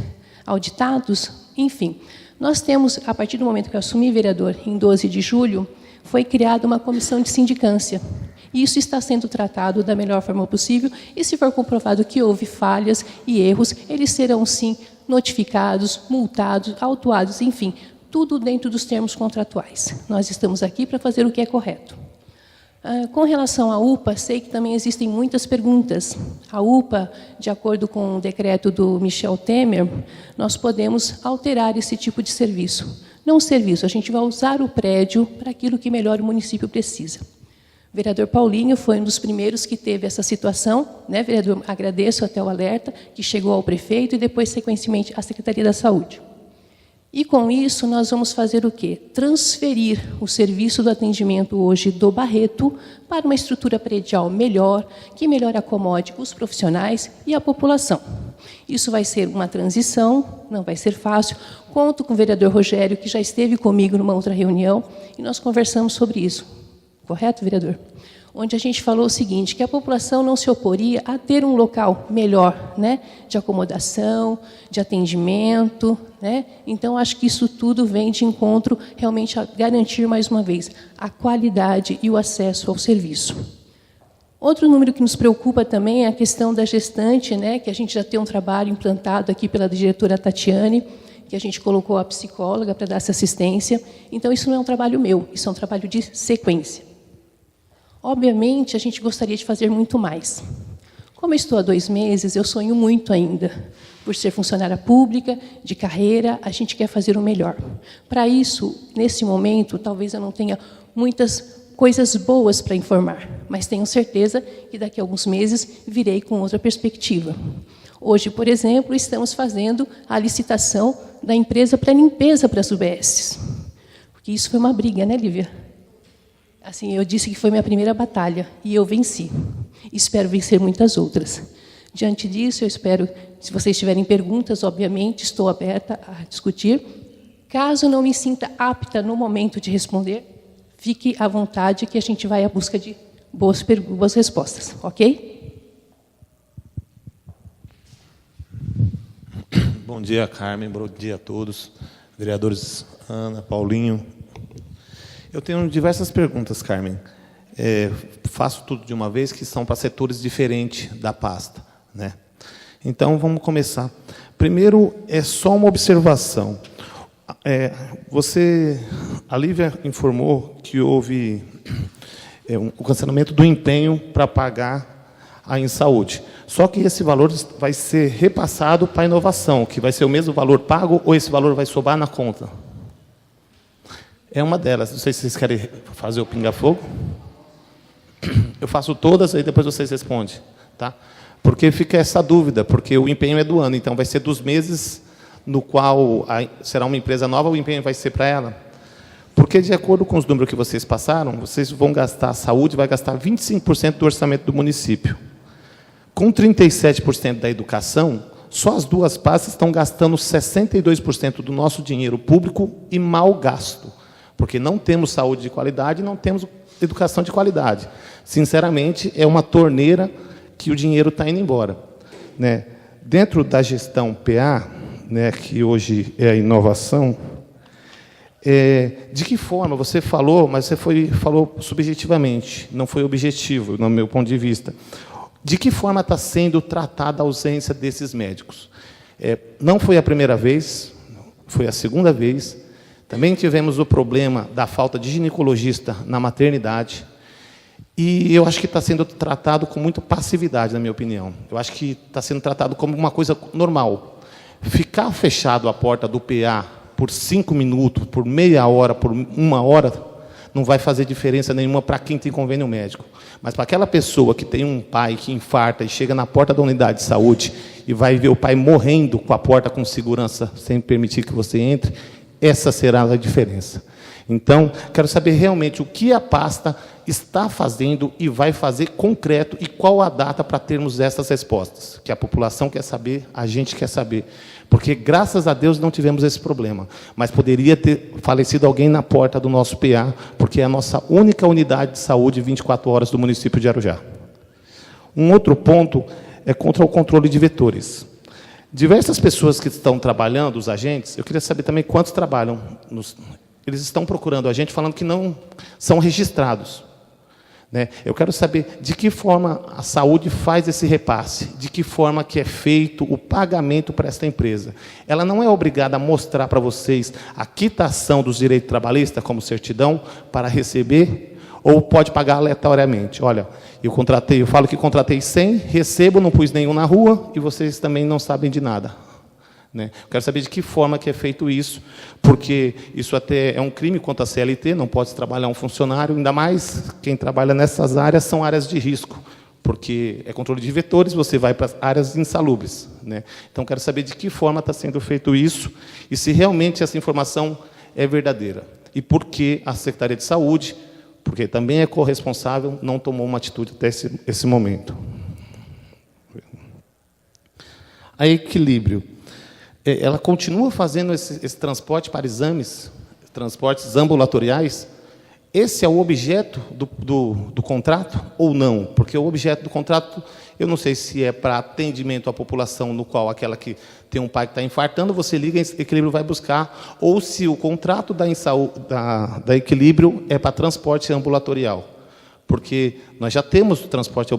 [SPEAKER 1] auditados? Enfim, nós temos, a partir do momento que eu assumi vereador, em 12 de julho, foi criada uma comissão de sindicância. E isso está sendo tratado da melhor forma possível, e se for comprovado que houve falhas e erros, eles serão, sim, notificados, multados, autuados, enfim, tudo dentro dos termos contratuais. Nós estamos aqui para fazer o que é correto. Com relação à UPA, sei que também existem muitas perguntas. A UPA, de acordo com o decreto do Michel Temer, nós podemos alterar esse tipo de serviço. Não serviço, a gente vai usar o prédio para aquilo que melhor o município precisa. O vereador Paulinho foi um dos primeiros que teve essa situação, né, vereador? Agradeço até o alerta, que chegou ao prefeito e depois, sequentemente, à Secretaria da Saúde. E, com isso, nós vamos fazer o quê? Transferir o serviço do atendimento hoje do Barreto para uma estrutura predial melhor, que melhor acomode os profissionais e a população. Isso vai ser uma transição, não vai ser fácil. Conto com o vereador Rogério, que já esteve comigo numa outra reunião, e nós conversamos sobre isso. Correto, vereador? Onde a gente falou o seguinte, que a população não se oporia a ter um local melhor, né, de acomodação, de atendimento, né? Então, acho que isso tudo vem de encontro realmente a garantir, mais uma vez, a qualidade e o acesso ao serviço. Outro número que nos preocupa também é a questão da gestante, né, que a gente já tem um trabalho implantado aqui pela diretora Tatiane, que a gente colocou a psicóloga para dar essa assistência. Então, isso não é um trabalho meu, isso é um trabalho de sequência. Obviamente, a gente gostaria de fazer muito mais. Como eu estou há 2 meses, eu sonho muito ainda. Por ser funcionária pública, de carreira, a gente quer fazer o melhor. Para isso, nesse momento, talvez eu não tenha muitas coisas boas para informar, mas tenho certeza que daqui a alguns meses virei com outra perspectiva. Hoje, por exemplo, estamos fazendo a licitação da empresa para limpeza para as UBSs. Porque isso foi uma briga, né, Lívia? Assim, eu disse que foi minha primeira batalha, e eu venci. Espero vencer muitas outras. Diante disso, eu espero, se vocês tiverem perguntas, obviamente, estou aberta a discutir. Caso não me sinta apta no momento de responder, fique à vontade, que a gente vai à busca de boas respostas, ok?
[SPEAKER 4] Bom dia, Carmen. Bom dia a todos. Vereadores Ana, Paulinho. Eu tenho diversas perguntas, Carmen. Faço tudo de uma vez, que são para setores diferentes da pasta, né? Então, vamos começar. Primeiro, é só uma observação. A Lívia informou que houve o cancelamento do empenho para pagar a Insaúde. Só que esse valor vai ser repassado para a inovação, que vai ser o mesmo valor pago, ou esse valor vai sobrar na conta? É uma delas. Não sei se vocês querem fazer o pinga-fogo. Eu faço todas, aí depois vocês respondem. Tá? Porque fica essa dúvida, porque o empenho é do ano, então vai ser dos meses no qual será uma empresa nova, o empenho vai ser para ela. Porque, de acordo com os números que vocês passaram, vocês vão gastar, a saúde vai gastar 25% do orçamento do município. Com 37% da educação, só as 2 pastas estão gastando 62% do nosso dinheiro público e mal gasto. Porque não temos saúde de qualidade e não temos educação de qualidade. Sinceramente, é uma torneira que o dinheiro está indo embora, né? Dentro da gestão PA, né, que hoje é a inovação, de que forma, você falou, mas você falou subjetivamente, não foi objetivo, no meu ponto de vista, de que forma está sendo tratada a ausência desses médicos? Não foi a primeira vez, foi a segunda vez. Também tivemos o problema da falta de ginecologista na maternidade. E eu acho que está sendo tratado com muita passividade, na minha opinião. Eu acho que está sendo tratado como uma coisa normal. Ficar fechado a porta do PA por 5 minutos, por meia hora, por 1 hora, não vai fazer diferença nenhuma para quem tem convênio médico. Mas para aquela pessoa que tem um pai que infarta e chega na porta da unidade de saúde e vai ver o pai morrendo com a porta com segurança, sem permitir que você entre, essa será a diferença. Então, quero saber realmente o que a pasta está fazendo e vai fazer concreto e qual a data para termos essas respostas. Que a população quer saber, a gente quer saber. Porque, graças a Deus, não tivemos esse problema. Mas poderia ter falecido alguém na porta do nosso PA, porque é a nossa única unidade de saúde 24 horas do município de Arujá. Um outro ponto é contra o controle de vetores. Diversas pessoas que estão trabalhando, os agentes, eu queria saber também quantos trabalham. Eles estão procurando a gente, falando que não são registrados. Né? Eu quero saber de que forma a saúde faz esse repasse, de que forma que é feito o pagamento para esta empresa. Ela não é obrigada a mostrar para vocês a quitação dos direitos trabalhistas, como certidão, para receber, ou pode pagar aleatoriamente. Olha, eu falo que contratei 100, recebo, não pus nenhum na rua, e vocês também não sabem de nada. Né? Eu quero saber de que forma que é feito isso, porque isso até é um crime contra a CLT, não pode trabalhar um funcionário, ainda mais quem trabalha nessas áreas são áreas de risco, porque é controle de vetores, você vai para áreas insalubres. Né? Então, quero saber de que forma está sendo feito isso, e se realmente essa informação é verdadeira. E por que a Secretaria de Saúde, porque também é corresponsável, não tomou uma atitude até esse momento. A Equilíbrio. Ela continua fazendo esse transporte para exames, transportes ambulatoriais. Esse é o objeto do contrato ou não? Porque o objeto do contrato, eu não sei se é para atendimento à população, no qual aquela que tem um pai que está infartando, você liga e Equilíbrio vai buscar, ou se o contrato da Equilíbrio é para transporte ambulatorial. Porque nós já temos o transporte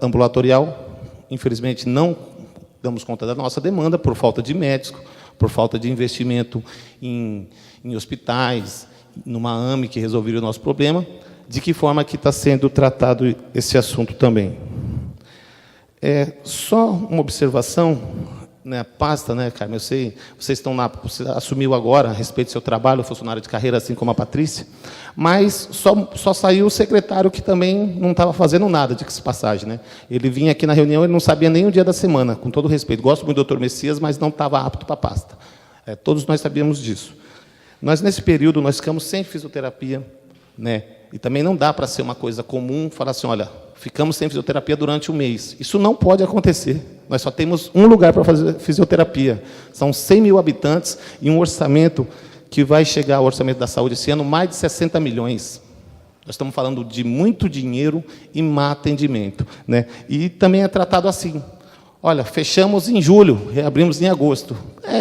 [SPEAKER 4] ambulatorial, infelizmente não damos conta da nossa demanda por falta de médicos, por falta de investimento em hospitais, numa AME que resolveria o nosso problema. De que forma que está sendo tratado esse assunto também? Só uma observação, né, a pasta, né, Carmen, eu sei, você assumiu agora a respeito do seu trabalho, funcionário de carreira, assim como a Patrícia, mas só saiu o secretário que também não estava fazendo nada, de passagem. Né? Ele vinha aqui na reunião, ele não sabia nem o dia da semana, com todo respeito. Gosto muito do doutor Messias, mas não estava apto para a pasta. Todos nós sabíamos disso. Nós, nesse período, nós ficamos sem fisioterapia, né? E também não dá para ser uma coisa comum, falar assim, olha, ficamos sem fisioterapia durante um mês. Isso não pode acontecer. Nós só temos um lugar para fazer fisioterapia. São 100 mil habitantes e um orçamento que vai chegar ao orçamento da saúde esse ano, mais de 60 milhões. Nós estamos falando de muito dinheiro e má atendimento. Né? E também é tratado assim. Olha, fechamos em julho, reabrimos em agosto.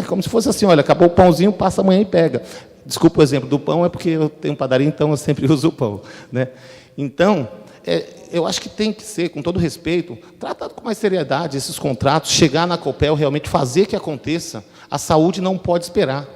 [SPEAKER 4] Como se fosse assim, olha, acabou o pãozinho, passa amanhã e pega. Desculpa o exemplo do pão, é porque eu tenho padaria, então eu sempre uso o pão. Né? Então, eu acho que tem que ser, com todo respeito, tratado com mais seriedade esses contratos, chegar na COPEL, realmente fazer que aconteça. A saúde não pode esperar.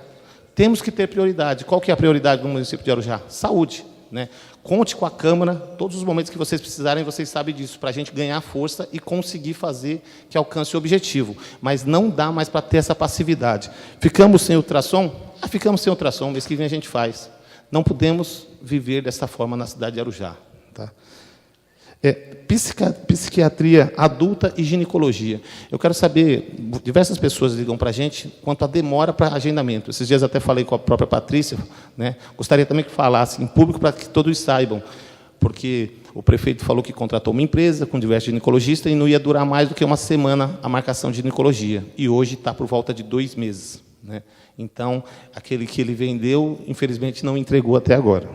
[SPEAKER 4] Temos que ter prioridade. Qual que é a prioridade no município de Arujá? Saúde. Né? Conte com a Câmara, todos os momentos que vocês precisarem, vocês sabem disso, para a gente ganhar força e conseguir fazer que alcance o objetivo. Mas não dá mais para ter essa passividade. Ficamos sem ultrassom? Ficamos sem ultrassom, mês que vem a gente faz. Não podemos viver dessa forma na cidade de Arujá. Tá? Psiquiatria adulta e ginecologia. Eu quero saber, diversas pessoas ligam para a gente quanto à demora para agendamento. Esses dias até falei com a própria Patrícia, né? Gostaria também que falasse em público para que todos saibam, porque o prefeito falou que contratou uma empresa com diversos ginecologistas e não ia durar mais do que uma semana a marcação de ginecologia. E hoje está por volta de 2 meses. Né? Então, aquele que ele vendeu, infelizmente, não entregou até agora.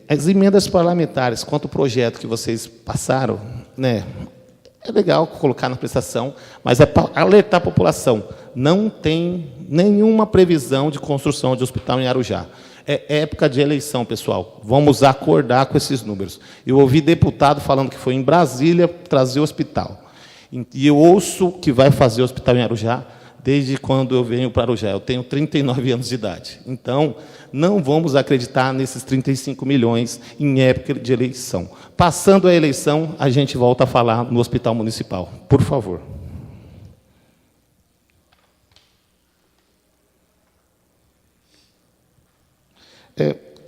[SPEAKER 4] As emendas parlamentares, quanto ao projeto que vocês passaram, né, é legal colocar na prestação, mas é para alertar a população. Não tem nenhuma previsão de construção de hospital em Arujá. É época de eleição, pessoal. Vamos acordar com esses números. Eu ouvi deputado falando que foi em Brasília trazer o hospital. E eu ouço que vai fazer o hospital em Arujá desde quando eu venho para o Arujá. Eu tenho 39 anos de idade. Então, não vamos acreditar nesses 35 milhões em época de eleição. Passando a eleição, a gente volta a falar no Hospital Municipal. Por favor.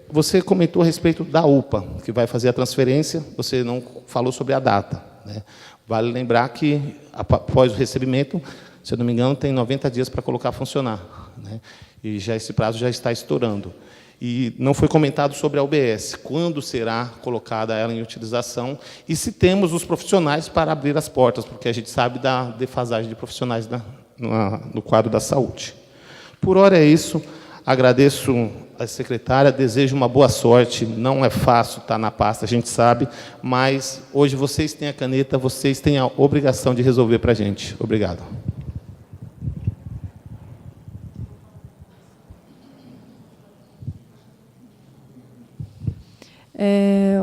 [SPEAKER 4] Você comentou a respeito da UPA, que vai fazer a transferência, você não falou sobre a data, né? Vale lembrar que, após o recebimento, se eu não me engano, tem 90 dias para colocar a funcionar, né? E esse prazo já está estourando. E não foi comentado sobre a UBS, quando será colocada ela em utilização, e se temos os profissionais para abrir as portas, porque a gente sabe da defasagem de profissionais no quadro da saúde. Por hora é isso. Agradeço a secretária, desejo uma boa sorte. Não é fácil estar na pasta, a gente sabe, mas hoje vocês têm a caneta, vocês têm a obrigação de resolver para a gente. Obrigado.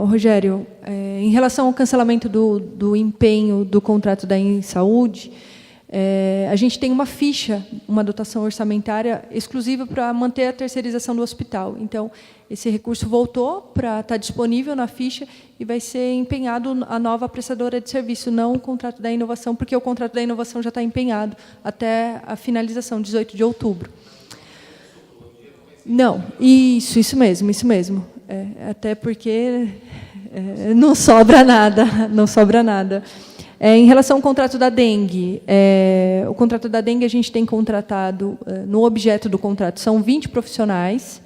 [SPEAKER 3] Rogério, em relação ao cancelamento do empenho do contrato da Insaúde, a gente tem uma ficha, uma dotação orçamentária exclusiva para manter a terceirização do hospital. Então, esse recurso voltou para estar disponível na ficha e vai ser empenhado a nova prestadora de serviço, não o contrato da inovação, porque o contrato da inovação já está empenhado até a finalização, 18 de outubro. Não, isso mesmo, isso mesmo. Até porque não sobra nada, não sobra nada. Em relação ao contrato da dengue, o contrato da dengue a gente tem contratado, no objeto do contrato, são 20 profissionais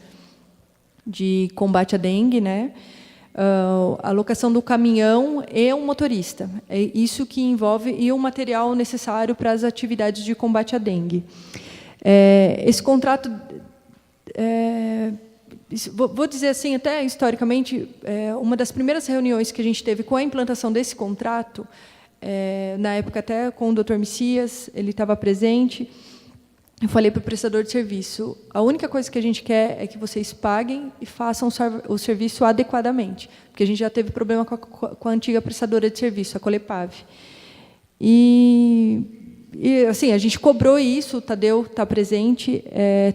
[SPEAKER 3] de combate à dengue, né? A alocação do caminhão e um motorista. É isso que envolve, e o material necessário para as atividades de combate à dengue. Esse contrato, vou dizer assim, até historicamente, uma das primeiras reuniões que a gente teve com a implantação desse contrato, na época até com o Dr. Messias, ele estava presente, eu falei para o prestador de serviço, a única coisa que a gente quer é que vocês paguem e façam o serviço adequadamente, porque a gente já teve problema com a antiga prestadora de serviço, a Colepav. E assim, a gente cobrou isso, o Tadeu está presente,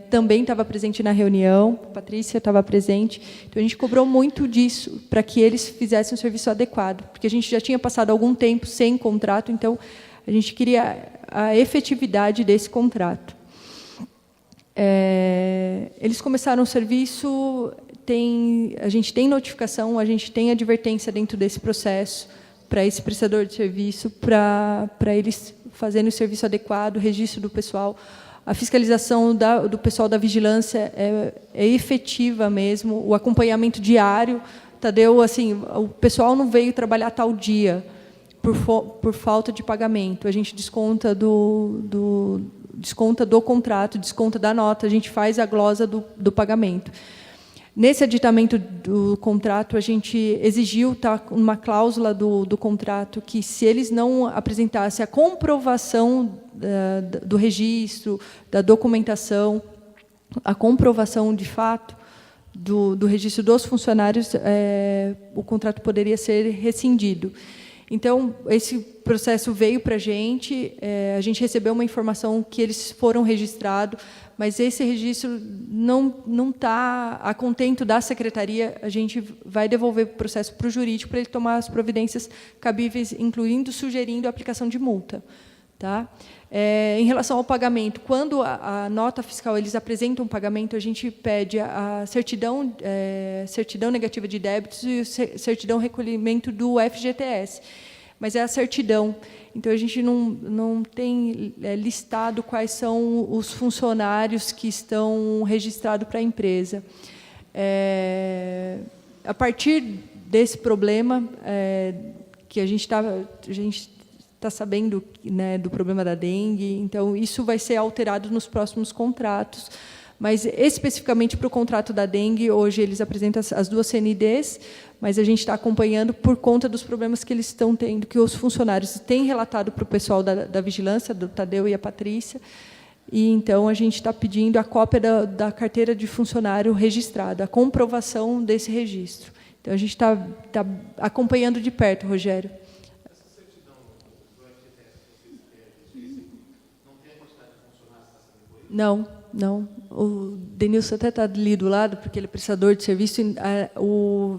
[SPEAKER 3] também estava presente na reunião, a Patrícia estava presente, então a gente cobrou muito disso, para que eles fizessem um serviço adequado, porque a gente já tinha passado algum tempo sem contrato, então a gente queria a efetividade desse contrato. Eles começaram o serviço, a gente tem notificação, a gente tem advertência dentro desse processo, para esse prestador de serviço, para eles fazendo o serviço adequado, o registro do pessoal, a fiscalização do pessoal da vigilância é efetiva mesmo, o acompanhamento diário. Tadeu, assim, o pessoal não veio trabalhar tal dia por falta de pagamento, a gente desconta desconta do contrato, desconta da nota, a gente faz a glosa do pagamento. Nesse aditamento do contrato, a gente exigiu uma cláusula do contrato que, se eles não apresentassem a comprovação do registro, da documentação, a comprovação de fato do registro dos funcionários, o contrato poderia ser rescindido. Então, esse processo veio para a gente recebeu uma informação que eles foram registrados, mas esse registro não está a contento da secretaria. A gente vai devolver o processo para o jurídico para ele tomar as providências cabíveis, incluindo sugerindo a aplicação de multa. Tá? Em relação ao pagamento, quando a nota fiscal eles apresentam um pagamento, a gente pede a certidão negativa de débitos e certidão recolhimento do FGTS. Mas é a certidão. Então, a gente não tem listado quais são os funcionários que estão registrados para a empresa. A partir desse problema, que a gente está sabendo, né, do problema da dengue, então, isso vai ser alterado nos próximos contratos. Mas, especificamente para o contrato da dengue, hoje eles apresentam as duas CNDs, mas a gente está acompanhando por conta dos problemas que eles estão tendo, que os funcionários têm relatado para o pessoal da vigilância, do Tadeu e a Patrícia, e então a gente está pedindo a cópia da carteira de funcionário registrada, a comprovação desse registro. Então, a gente está acompanhando de perto, Rogério. Essa certidão do FGTS que vocês pedem, não tem a quantidade de funcionários Não, não. O Denilson até está ali do lado, porque ele é prestador de serviço.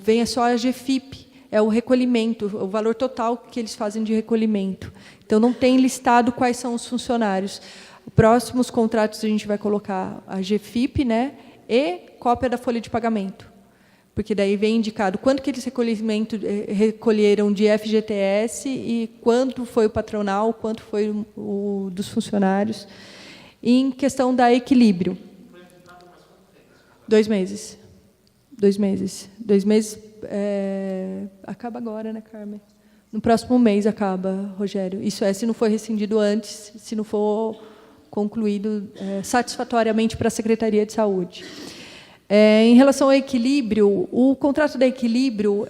[SPEAKER 3] Vem só a GFIP, é o recolhimento, o valor total que eles fazem de recolhimento. Então, não tem listado quais são os funcionários. Próximos contratos, a gente vai colocar a GFIP, né, e cópia da folha de pagamento. Porque daí vem indicado quanto que eles recolheram de FGTS e quanto foi o patronal, quanto foi o dos funcionários. E em questão da equilíbrio. 2 meses. 2 meses. 2 meses acaba agora, né, Carmen? No próximo mês acaba, Rogério. Isso se não for rescindido antes, se não for concluído satisfatoriamente para a Secretaria de Saúde. Em relação ao equilíbrio, o contrato da equilíbrio,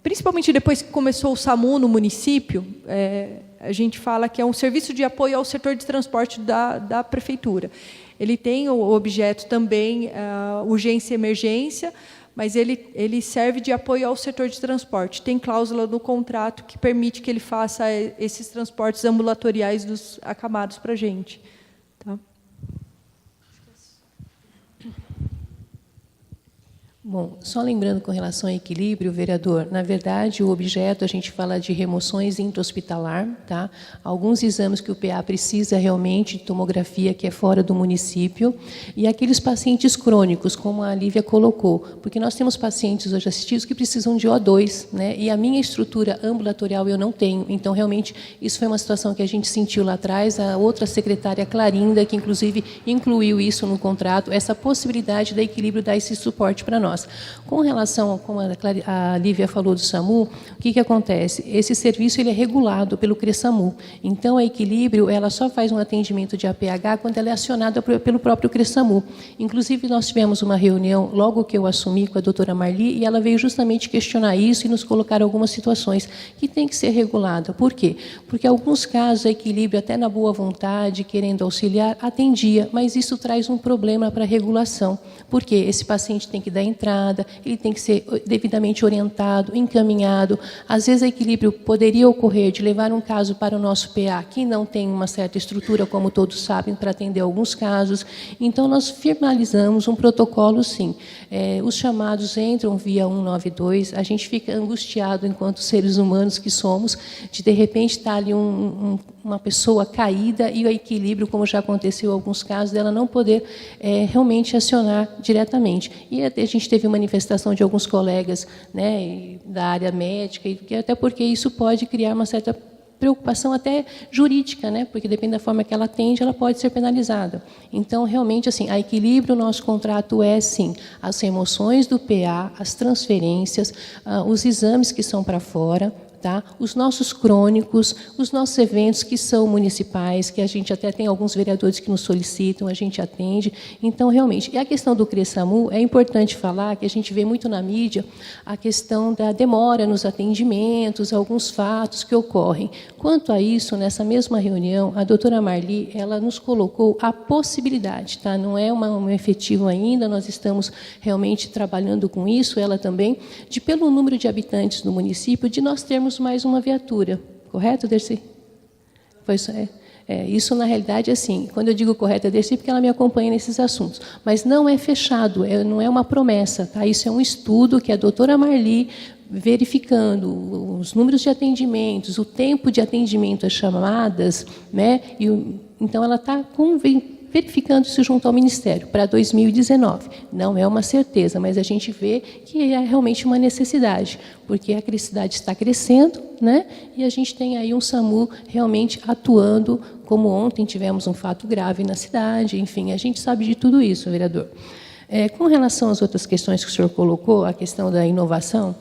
[SPEAKER 3] principalmente depois que começou o SAMU no município, a gente fala que é um serviço de apoio ao setor de transporte da prefeitura. Ele tem o objeto também urgência e emergência, mas ele serve de apoio ao setor de transporte. Tem cláusula no contrato que permite que ele faça esses transportes ambulatoriais dos acamados para a gente. Tá?
[SPEAKER 1] Bom, só lembrando com relação ao equilíbrio, vereador, na verdade, o objeto, a gente fala de remoções intra-hospitalar, tá? Alguns exames que o PA precisa realmente, tomografia que é fora do município, e aqueles pacientes crônicos, como a Lívia colocou, porque nós temos pacientes hoje assistidos que precisam de O2, né? E a minha estrutura ambulatorial eu não tenho, então, realmente, isso foi uma situação que a gente sentiu lá atrás, a outra secretária, Clarinda, que, inclusive, incluiu isso no contrato, essa possibilidade da equilíbrio dar esse suporte para nós. Com relação, como a Lívia falou do SAMU, o que acontece? Esse serviço ele é regulado pelo CRESAMU. Então, a equilíbrio ela só faz um atendimento de APH quando ela é acionada pelo próprio CRESAMU. Inclusive, nós tivemos uma reunião, logo que eu assumi, com a doutora Marli, e ela veio justamente questionar isso e nos colocar algumas situações que tem que ser regulada. Por quê? Porque, em alguns casos, a equilíbrio, até na boa vontade, querendo auxiliar, atendia, mas isso traz um problema para a regulação. Por quê? Esse paciente tem que dar entrada, ele tem que ser devidamente orientado, encaminhado. Às vezes, a equilíbrio poderia ocorrer de levar um caso para o nosso PA, que não tem uma certa estrutura, como todos sabem, para atender alguns casos. Então, nós finalizamos um protocolo, sim. Os chamados entram via 192, a gente fica angustiado, enquanto seres humanos que somos, de repente, estar ali uma pessoa caída e o equilíbrio, como já aconteceu em alguns casos, dela não poder realmente acionar diretamente. E a gente teve manifestação de alguns colegas, né, da área médica, até porque isso pode criar uma certa preocupação até jurídica, né, porque depende da forma que ela atende, ela pode ser penalizada. Então, realmente, assim, a equilíbrio, o nosso contrato sim, as remoções do PA, as transferências, os exames que são para fora, tá? Os nossos crônicos, os nossos eventos que são municipais, que a gente até tem alguns vereadores que nos solicitam, a gente atende. Então, realmente, e a questão do CRESAMU, é importante falar que a gente vê muito na mídia a questão da demora nos atendimentos, alguns fatos que ocorrem. Quanto a isso, nessa mesma reunião, a doutora Marli, ela nos colocou a possibilidade, tá? Não é um efetivo ainda, nós estamos realmente trabalhando com isso, ela também, de pelo número de habitantes do município, de nós termos mais uma viatura. Correto, Dercy? Isso, na realidade, assim, quando eu digo correto, é Dercy, porque ela me acompanha nesses assuntos. Mas não é fechado, não é uma promessa. Tá? Isso é um estudo que a doutora Marli, verificando os números de atendimentos, o tempo de atendimento às chamadas, né? Então, ela está verificando isso junto ao Ministério para 2019. Não é uma certeza, mas a gente vê que é realmente uma necessidade, porque a cidade está crescendo, né? E a gente tem aí um SAMU realmente atuando, como ontem tivemos um fato grave na cidade, enfim, a gente sabe de tudo isso, vereador. Com relação às outras questões que o senhor colocou, a questão da inovação...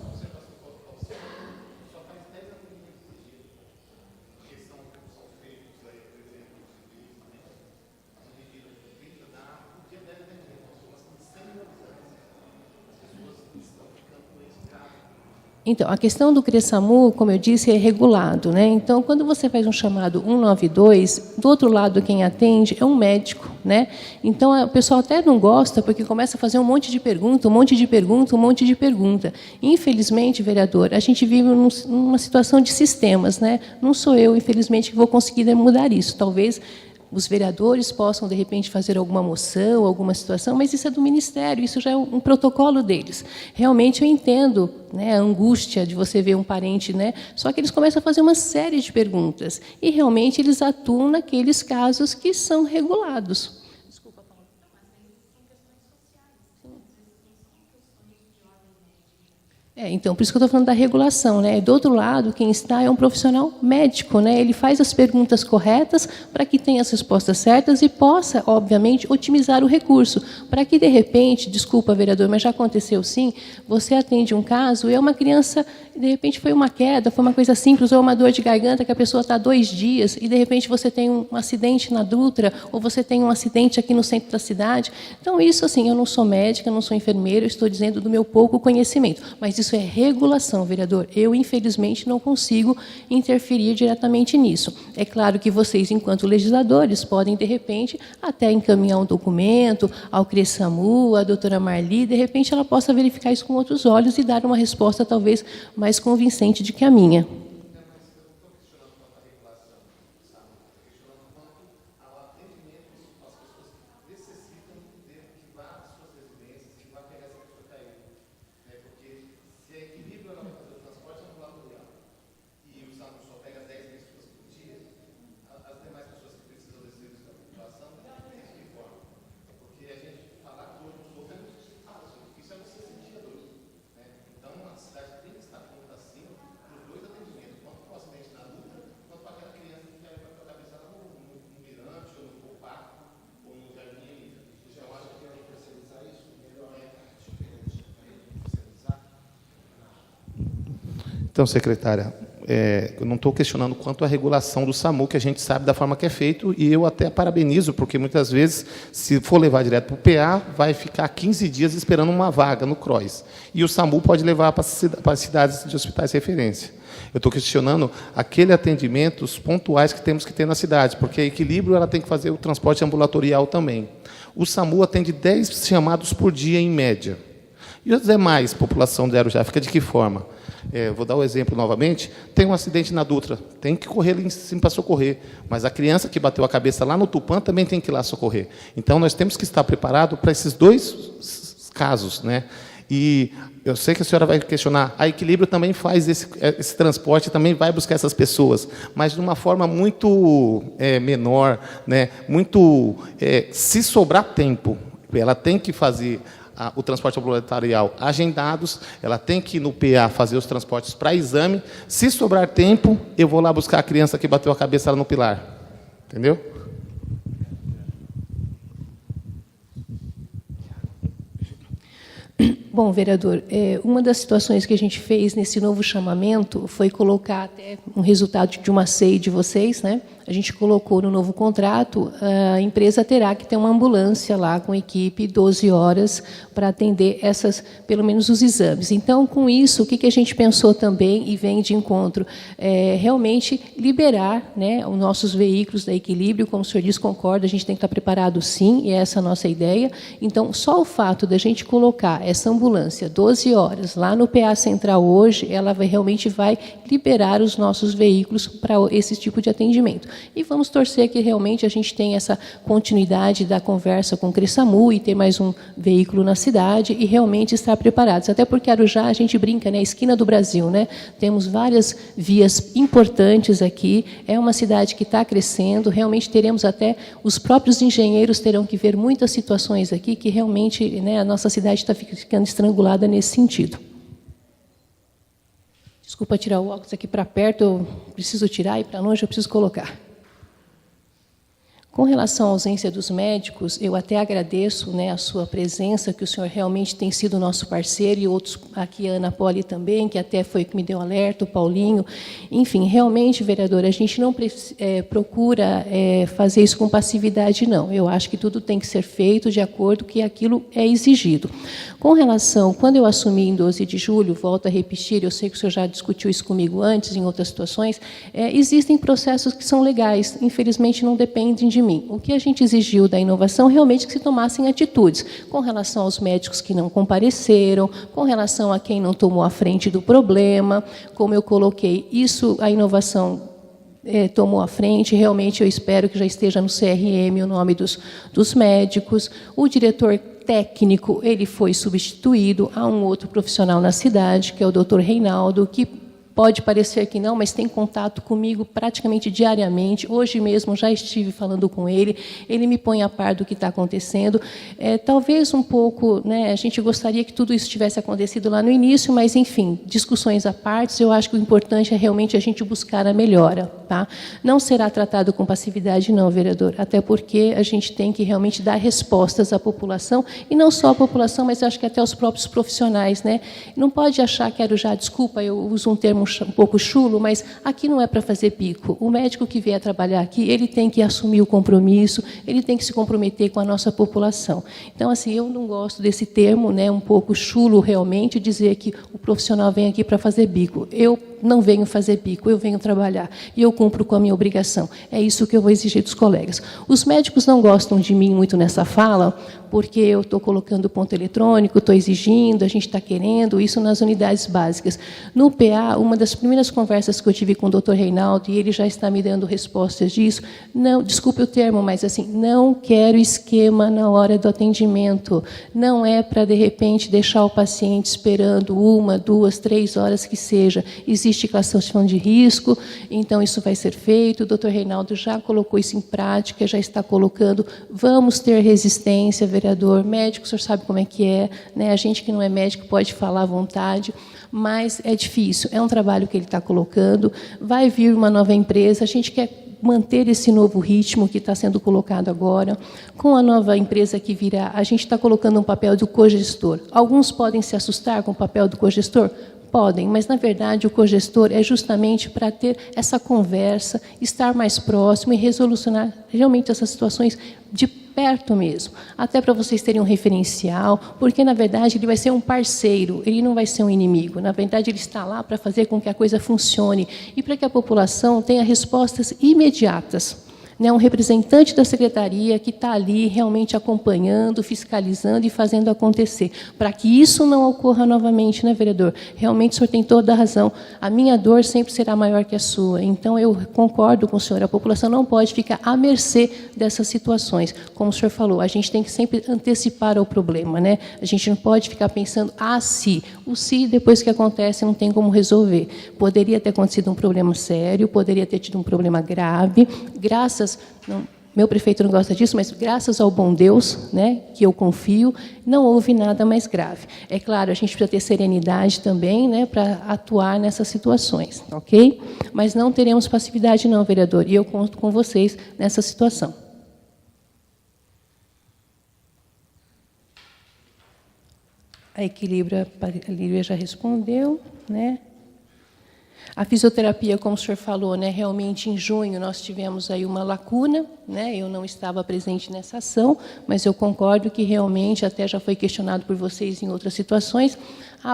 [SPEAKER 1] Então, a questão do CRESAMU, como eu disse, é regulado, né? Então, quando você faz um chamado 192, do outro lado quem atende é um médico, né? Então, o pessoal até não gosta, porque começa a fazer um monte de pergunta, um monte de pergunta, um monte de pergunta. Infelizmente, vereador, a gente vive numa situação de sistemas, né? Não sou eu, infelizmente, que vou conseguir mudar isso. Talvez os vereadores possam, de repente, fazer alguma moção, alguma situação, mas isso é do Ministério, isso já é um protocolo deles. Realmente, eu entendo, né, a angústia de você ver um parente, né, só que eles começam a fazer uma série de perguntas, e realmente eles atuam naqueles casos que são regulados. Então, por isso que eu estou falando da regulação, né? Do outro lado, quem está é um profissional médico, né? Ele faz as perguntas corretas para que tenha as respostas certas e possa, obviamente, otimizar o recurso, para que, de repente, desculpa, vereador, mas já aconteceu sim, você atende um caso e é uma criança, de repente foi uma queda, foi uma coisa simples, ou uma dor de garganta que a pessoa está 2 dias e, de repente, você tem um acidente na Dutra, ou você tem um acidente aqui no centro da cidade. Então, isso, assim, eu não sou médica, eu não sou enfermeira, eu estou dizendo do meu pouco conhecimento, mas isso é regulação, vereador. Eu, infelizmente, não consigo interferir diretamente nisso. É claro que vocês, enquanto legisladores, podem, de repente, até encaminhar um documento ao CRESAMU, à doutora Marli, de repente ela possa verificar isso com outros olhos e dar uma resposta, talvez, mais convincente do que a minha.
[SPEAKER 4] Então, secretária, eu não estou questionando quanto à regulação do SAMU, que a gente sabe da forma que é feito, e eu até parabenizo, porque muitas vezes, se for levar direto para o PA, vai ficar 15 dias esperando uma vaga no CROIS. E o SAMU pode levar para as cidades de hospitais de referência. Eu estou questionando aquele atendimentos pontuais que temos que ter na cidade, porque a Equilíbrio ela tem que fazer o transporte ambulatorial também. O SAMU atende 10 chamados por dia, em média. E os demais, população zero já, fica de que forma? Vou dar o exemplo novamente. Tem um acidente na Dutra, tem que correr ali em cima para socorrer. Mas a criança que bateu a cabeça lá no Tupã também tem que ir lá socorrer. Então, nós temos que estar preparados para esses 2 casos, né? E eu sei que a senhora vai questionar, a Equilíbrio também faz esse transporte, também vai buscar essas pessoas, mas de uma forma muito menor, né? Muito, se sobrar tempo, ela tem que fazer o transporte ambulatorial agendados, ela tem que ir no PA fazer os transportes para exame. Se sobrar tempo, eu vou lá buscar a criança que bateu a cabeça lá no pilar. Entendeu?
[SPEAKER 1] Bom, vereador, uma das situações que a gente fez nesse novo chamamento foi colocar até um resultado de uma CEI de vocês, né? A gente colocou no novo contrato, a empresa terá que ter uma ambulância lá com equipe 12 horas para atender pelo menos os exames. Então, com isso, o que a gente pensou também e vem de encontro? Realmente liberar, né, os nossos veículos da Equilíbrio, como o senhor diz, concorda, a gente tem que estar preparado sim, e essa é a nossa ideia. Então, só o fato da gente colocar essa ambulância 12 horas lá no PA Central hoje, ela realmente vai liberar os nossos veículos para esse tipo de atendimento. E vamos torcer que realmente a gente tenha essa continuidade da conversa com o CRESAMU e ter mais um veículo na cidade e realmente estar preparados. Até porque Arujá, a gente brinca, né, a esquina do Brasil, né? Temos várias vias importantes aqui, é uma cidade que está crescendo, realmente teremos até, os próprios engenheiros terão que ver muitas situações aqui que realmente, né, a nossa cidade está ficando estrangulada nesse sentido. Desculpa tirar o óculos aqui para perto, eu preciso tirar, e para longe eu preciso colocar. Com relação à ausência dos médicos, eu até agradeço, né, a sua presença, que o senhor realmente tem sido nosso parceiro, e outros, aqui a Ana Poli também, que até foi que me deu alerta, o Paulinho. Enfim, realmente, vereador, a gente não procura fazer isso com passividade, não. Eu acho que tudo tem que ser feito de acordo com que aquilo é exigido. Com relação, quando eu assumi em 12 de julho, volto a repetir, eu sei que o senhor já discutiu isso comigo antes, em outras situações, existem processos que são legais, infelizmente não dependem de mim. O que a gente exigiu da inovação realmente que se tomassem atitudes com relação aos médicos que não compareceram, com relação a quem não tomou a frente do problema, como eu coloquei, isso, a inovação tomou a frente. Realmente, eu espero que já esteja no CRM o nome dos médicos. O diretor técnico, ele foi substituído a um outro profissional na cidade, que é o Dr. Reinaldo, que pode parecer que não, mas tem contato comigo praticamente diariamente. Hoje mesmo já estive falando com ele, ele me põe a par do que está acontecendo. Talvez um pouco, né, a gente gostaria que tudo isso tivesse acontecido lá no início, mas, enfim, discussões à parte, eu acho que o importante é realmente a gente buscar a melhora. Tá? Não será tratado com passividade, não, vereador, até porque a gente tem que realmente dar respostas à população, e não só à população, mas acho que até aos próprios profissionais. Né? Não pode achar, desculpa, eu uso um termo um pouco chulo, mas aqui não é para fazer bico. O médico que vier trabalhar aqui, ele tem que assumir o compromisso, ele tem que se comprometer com a nossa população. Então, assim, eu não gosto desse termo, né, um pouco chulo realmente, dizer que o profissional vem aqui para fazer bico. Eu não venho fazer bico, eu venho trabalhar e eu cumpro com a minha obrigação. É isso que eu vou exigir dos colegas. Os médicos não gostam de mim muito nessa fala, porque eu estou colocando ponto eletrônico, estou exigindo, a gente está querendo, isso nas unidades básicas. No PA, uma das primeiras conversas que eu tive com o Dr. Reinaldo, e ele já está me dando respostas disso, não, desculpe o termo, mas assim, não quero esquema na hora do atendimento. Não é para, de repente, deixar o paciente esperando 1, 2, 3 horas que seja. Existe classificação de risco, então isso vai ser feito. O Dr. Reinaldo já colocou isso em prática, já está colocando. Vamos ter resistência, vereador. Médico, o senhor sabe como é que é, né? A gente que não é médico pode falar à vontade, mas é difícil. É um trabalho que ele está colocando. Vai vir uma nova empresa, a gente quer manter esse novo ritmo que está sendo colocado agora. Com a nova empresa que virá, a gente está colocando um papel do cogestor. Alguns podem se assustar com o papel do cogestor? Podem, mas, na verdade, o cogestor é justamente para ter essa conversa, estar mais próximo e resolucionar realmente essas situações de perto mesmo, até para vocês terem um referencial, porque, na verdade, ele vai ser um parceiro, ele não vai ser um inimigo. Na verdade, ele está lá para fazer com que a coisa funcione e para que a população tenha respostas imediatas. Um representante da secretaria que está ali realmente acompanhando, fiscalizando e fazendo acontecer, para que isso não ocorra novamente, né, vereador? Realmente o senhor tem toda a razão. A minha dor sempre será maior que a sua. Então, eu concordo com o senhor, a população não pode ficar à mercê dessas situações. Como o senhor falou, a gente tem que sempre antecipar ao problema, né? A gente não pode ficar pensando, se. O se, depois que acontece, não tem como resolver. Poderia ter acontecido um problema sério, poderia ter tido um problema grave, meu prefeito não gosta disso, mas graças ao bom Deus, né, que eu confio, não houve nada mais grave. É claro, a gente precisa ter serenidade também, né, para atuar nessas situações, ok? Mas não teremos passividade não, vereador, e eu conto com vocês nessa situação. A Equilíbrio já respondeu, né? A fisioterapia, como o senhor falou, né, realmente em junho nós tivemos aí uma lacuna, né, eu não estava presente nessa ação, mas eu concordo que realmente, até já foi questionado por vocês em outras situações,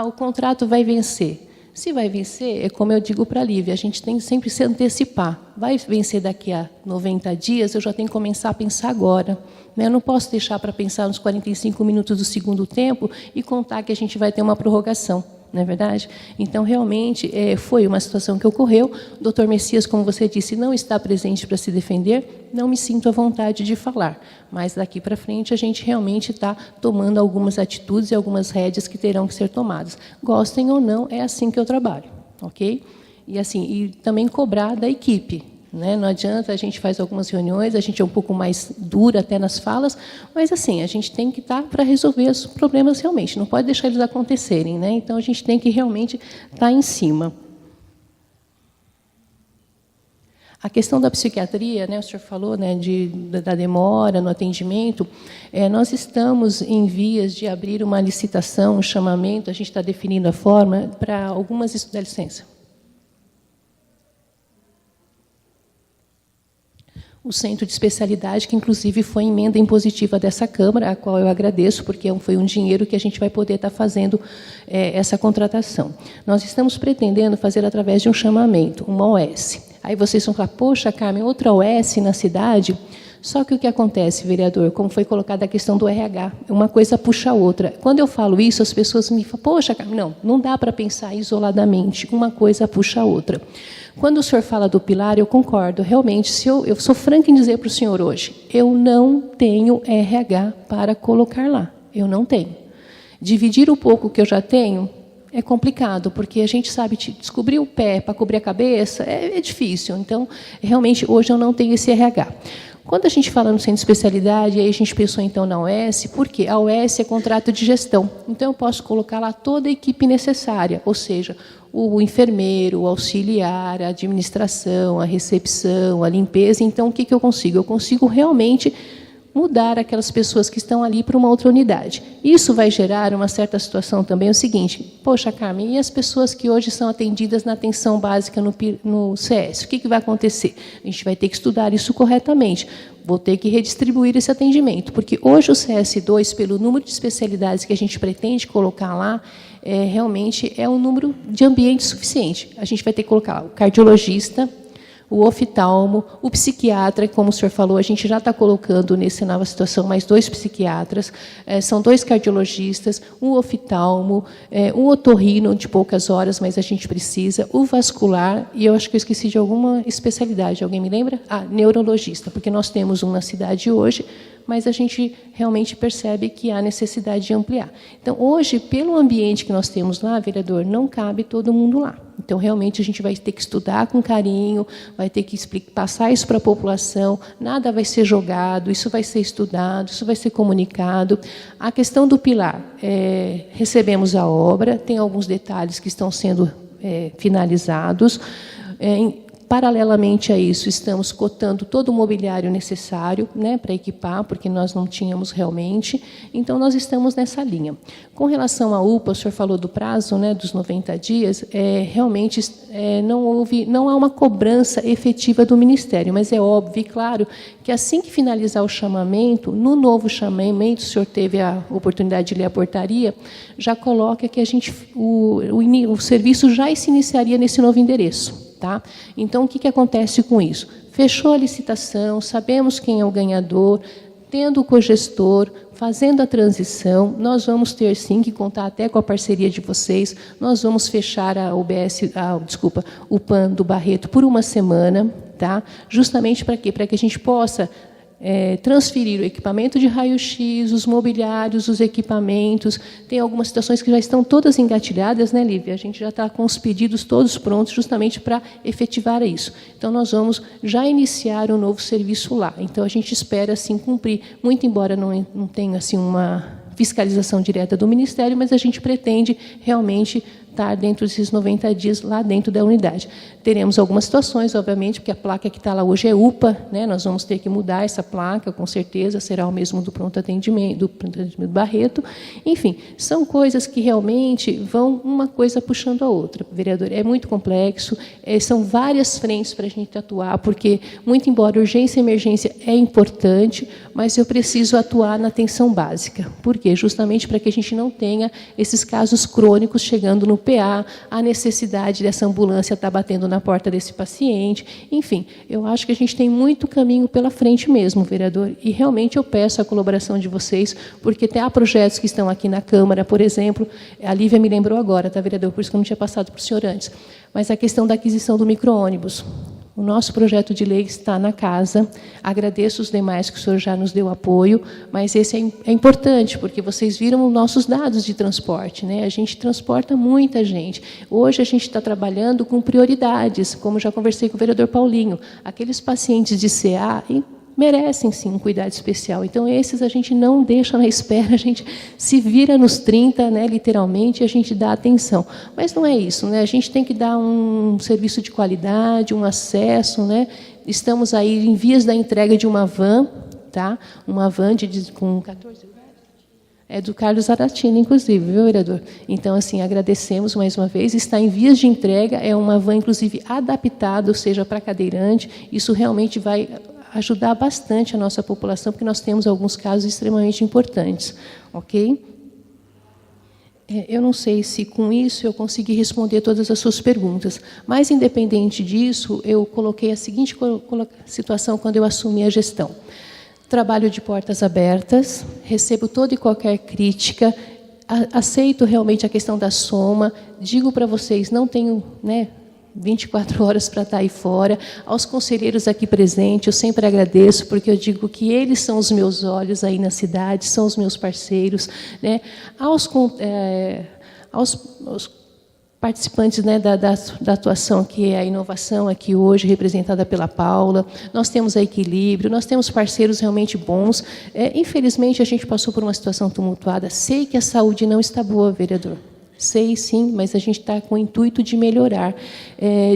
[SPEAKER 1] o contrato vai vencer. Se vai vencer, é como eu digo para a Lívia, a gente tem que sempre se antecipar. Vai vencer daqui a 90 dias, eu já tenho que começar a pensar agora. Eu não posso deixar para pensar nos 45 minutos do segundo tempo e contar que a gente vai ter uma prorrogação. Não é verdade? Então, realmente, foi uma situação que ocorreu. O doutor Messias, como você disse, não está presente para se defender, não me sinto à vontade de falar. Mas, daqui para frente, a gente realmente está tomando algumas atitudes e algumas rédeas que terão que ser tomadas. Gostem ou não, é assim que eu trabalho. Ok? E também cobrar da equipe. Não adianta, a gente faz algumas reuniões, a gente é um pouco mais dura até nas falas, mas assim, a gente tem que estar para resolver os problemas realmente, não pode deixar eles acontecerem, né? Então a gente tem que realmente estar em cima. A questão da psiquiatria, né, o senhor falou, né, da demora no atendimento, nós estamos em vias de abrir uma licitação, um chamamento, a gente está definindo a forma para algumas... Dá licença. O centro de especialidade, que inclusive foi emenda impositiva dessa Câmara, a qual eu agradeço, porque foi um dinheiro que a gente vai poder estar fazendo essa contratação. Nós estamos pretendendo fazer através de um chamamento, uma OS. Aí vocês vão falar, poxa, Carmen, outra OS na cidade? Só que o que acontece, vereador, como foi colocada a questão do RH, uma coisa puxa a outra. Quando eu falo isso, as pessoas me falam, poxa, Carmen, não dá para pensar isoladamente, uma coisa puxa a outra. Quando o senhor fala do pilar, eu concordo. Realmente, eu sou franca em dizer para o senhor hoje, eu não tenho RH para colocar lá. Eu não tenho. Dividir o pouco que eu já tenho é complicado, porque a gente sabe descobrir o pé para cobrir a cabeça é difícil. Então, realmente, hoje eu não tenho esse RH. Quando a gente fala no centro de especialidade, aí a gente pensou então na OS, porque a OS é contrato de gestão. Então, eu posso colocar lá toda a equipe necessária, ou seja, o enfermeiro, o auxiliar, a administração, a recepção, a limpeza. Então, o que eu consigo? Eu consigo realmente mudar aquelas pessoas que estão ali para uma outra unidade. Isso vai gerar uma certa situação também, o seguinte, poxa, Carmen, e as pessoas que hoje são atendidas na atenção básica no CS? O que vai acontecer? A gente vai ter que estudar isso corretamente. Vou ter que redistribuir esse atendimento, porque hoje o CS2, pelo número de especialidades que a gente pretende colocar lá, realmente é um número de ambiente suficiente. A gente vai ter que colocar lá o cardiologista, o oftalmo, o psiquiatra, como o senhor falou, a gente já está colocando nessa nova situação mais 2 psiquiatras, são 2 cardiologistas, um oftalmo, um otorrino de poucas horas, mas a gente precisa, o vascular, e eu acho que eu esqueci de alguma especialidade, alguém me lembra? Neurologista, porque nós temos um na cidade hoje, mas a gente realmente percebe que há necessidade de ampliar. Então, hoje, pelo ambiente que nós temos lá, vereador, não cabe todo mundo lá. Então, realmente, a gente vai ter que estudar com carinho, vai ter que passar isso para a população, nada vai ser jogado, isso vai ser estudado, isso vai ser comunicado. A questão do pilar, recebemos a obra, tem alguns detalhes que estão sendo finalizados. Paralelamente a isso, estamos cotando todo o mobiliário necessário, né, para equipar, porque nós não tínhamos realmente. Então, nós estamos nessa linha. Com relação à UPA, o senhor falou do prazo, né, dos 90 dias, realmente não há uma cobrança efetiva do Ministério, mas é óbvio e claro que assim que finalizar o chamamento, no novo chamamento, o senhor teve a oportunidade de ler a portaria, já coloca que o serviço já se iniciaria nesse novo endereço. Tá? Então, o que acontece com isso? Fechou a licitação, sabemos quem é o ganhador, tendo o cogestor, fazendo a transição, nós vamos ter, sim, que contar até com a parceria de vocês, nós vamos fechar o PAN do Barreto por uma semana, tá? Justamente para quê? Para que a gente possa transferir o equipamento de raio-x, os mobiliários, os equipamentos. Tem algumas situações que já estão todas engatilhadas, né, Lívia? A gente já está com os pedidos todos prontos justamente para efetivar isso. Então, nós vamos já iniciar um novo serviço lá. Então, a gente espera, assim, cumprir, muito embora não tenha assim, uma fiscalização direta do Ministério, mas a gente pretende realmente estar dentro desses 90 dias lá dentro da unidade. Teremos algumas situações, obviamente, porque a placa que está lá hoje é UPA, né? Nós vamos ter que mudar essa placa, com certeza, será o mesmo do pronto atendimento, do Barreto. Enfim, são coisas que realmente vão uma coisa puxando a outra, vereador. É muito complexo, são várias frentes para a gente atuar, porque, muito embora urgência e emergência é importante, mas eu preciso atuar na atenção básica. Por quê? Justamente para que a gente não tenha esses casos crônicos chegando no PA, a necessidade dessa ambulância estar batendo na porta desse paciente. Enfim, eu acho que a gente tem muito caminho pela frente mesmo, vereador, e realmente eu peço a colaboração de vocês, porque há projetos que estão aqui na Câmara, por exemplo, a Lívia me lembrou agora, tá, vereador, por isso que eu não tinha passado para o senhor antes, mas a questão da aquisição do micro-ônibus. O nosso projeto de lei está na casa. Agradeço os demais que o senhor já nos deu apoio, mas esse é importante, porque vocês viram os nossos dados de transporte, né? A gente transporta muita gente. Hoje a gente está trabalhando com prioridades, como já conversei com o vereador Paulinho. Aqueles pacientes de CA merecem, sim, um cuidado especial. Então, esses a gente não deixa na espera, a gente se vira nos 30, né, literalmente, e a gente dá atenção. Mas não é isso, né? A gente tem que dar um serviço de qualidade, um acesso, né? Estamos aí em vias da entrega de uma van, tá? Uma van com 14 lugares. É do Carlos Aratina, inclusive, viu, vereador? Então, assim, agradecemos mais uma vez. Está em vias de entrega, é uma van, inclusive, adaptada, ou seja, para cadeirante. Isso realmente vai ajudar bastante a nossa população, porque nós temos alguns casos extremamente importantes. Ok? Eu não sei se, com isso, eu consegui responder todas as suas perguntas. Mas, independente disso, eu coloquei a seguinte situação quando eu assumi a gestão. Trabalho de portas abertas, recebo toda e qualquer crítica, aceito realmente a questão da soma, digo para vocês, não tenho, né, 24 horas para estar aí fora. Aos conselheiros aqui presentes, eu sempre agradeço, porque eu digo que eles são os meus olhos aí na cidade, são os meus parceiros, né? Aos participantes, né, da atuação, que é a inovação aqui hoje, representada pela Paula. Nós temos a Equilíbrio, nós temos parceiros realmente bons. Infelizmente, a gente passou por uma situação tumultuada. Sei que a saúde não está boa, vereador. Sei, sim, mas a gente está com o intuito de melhorar.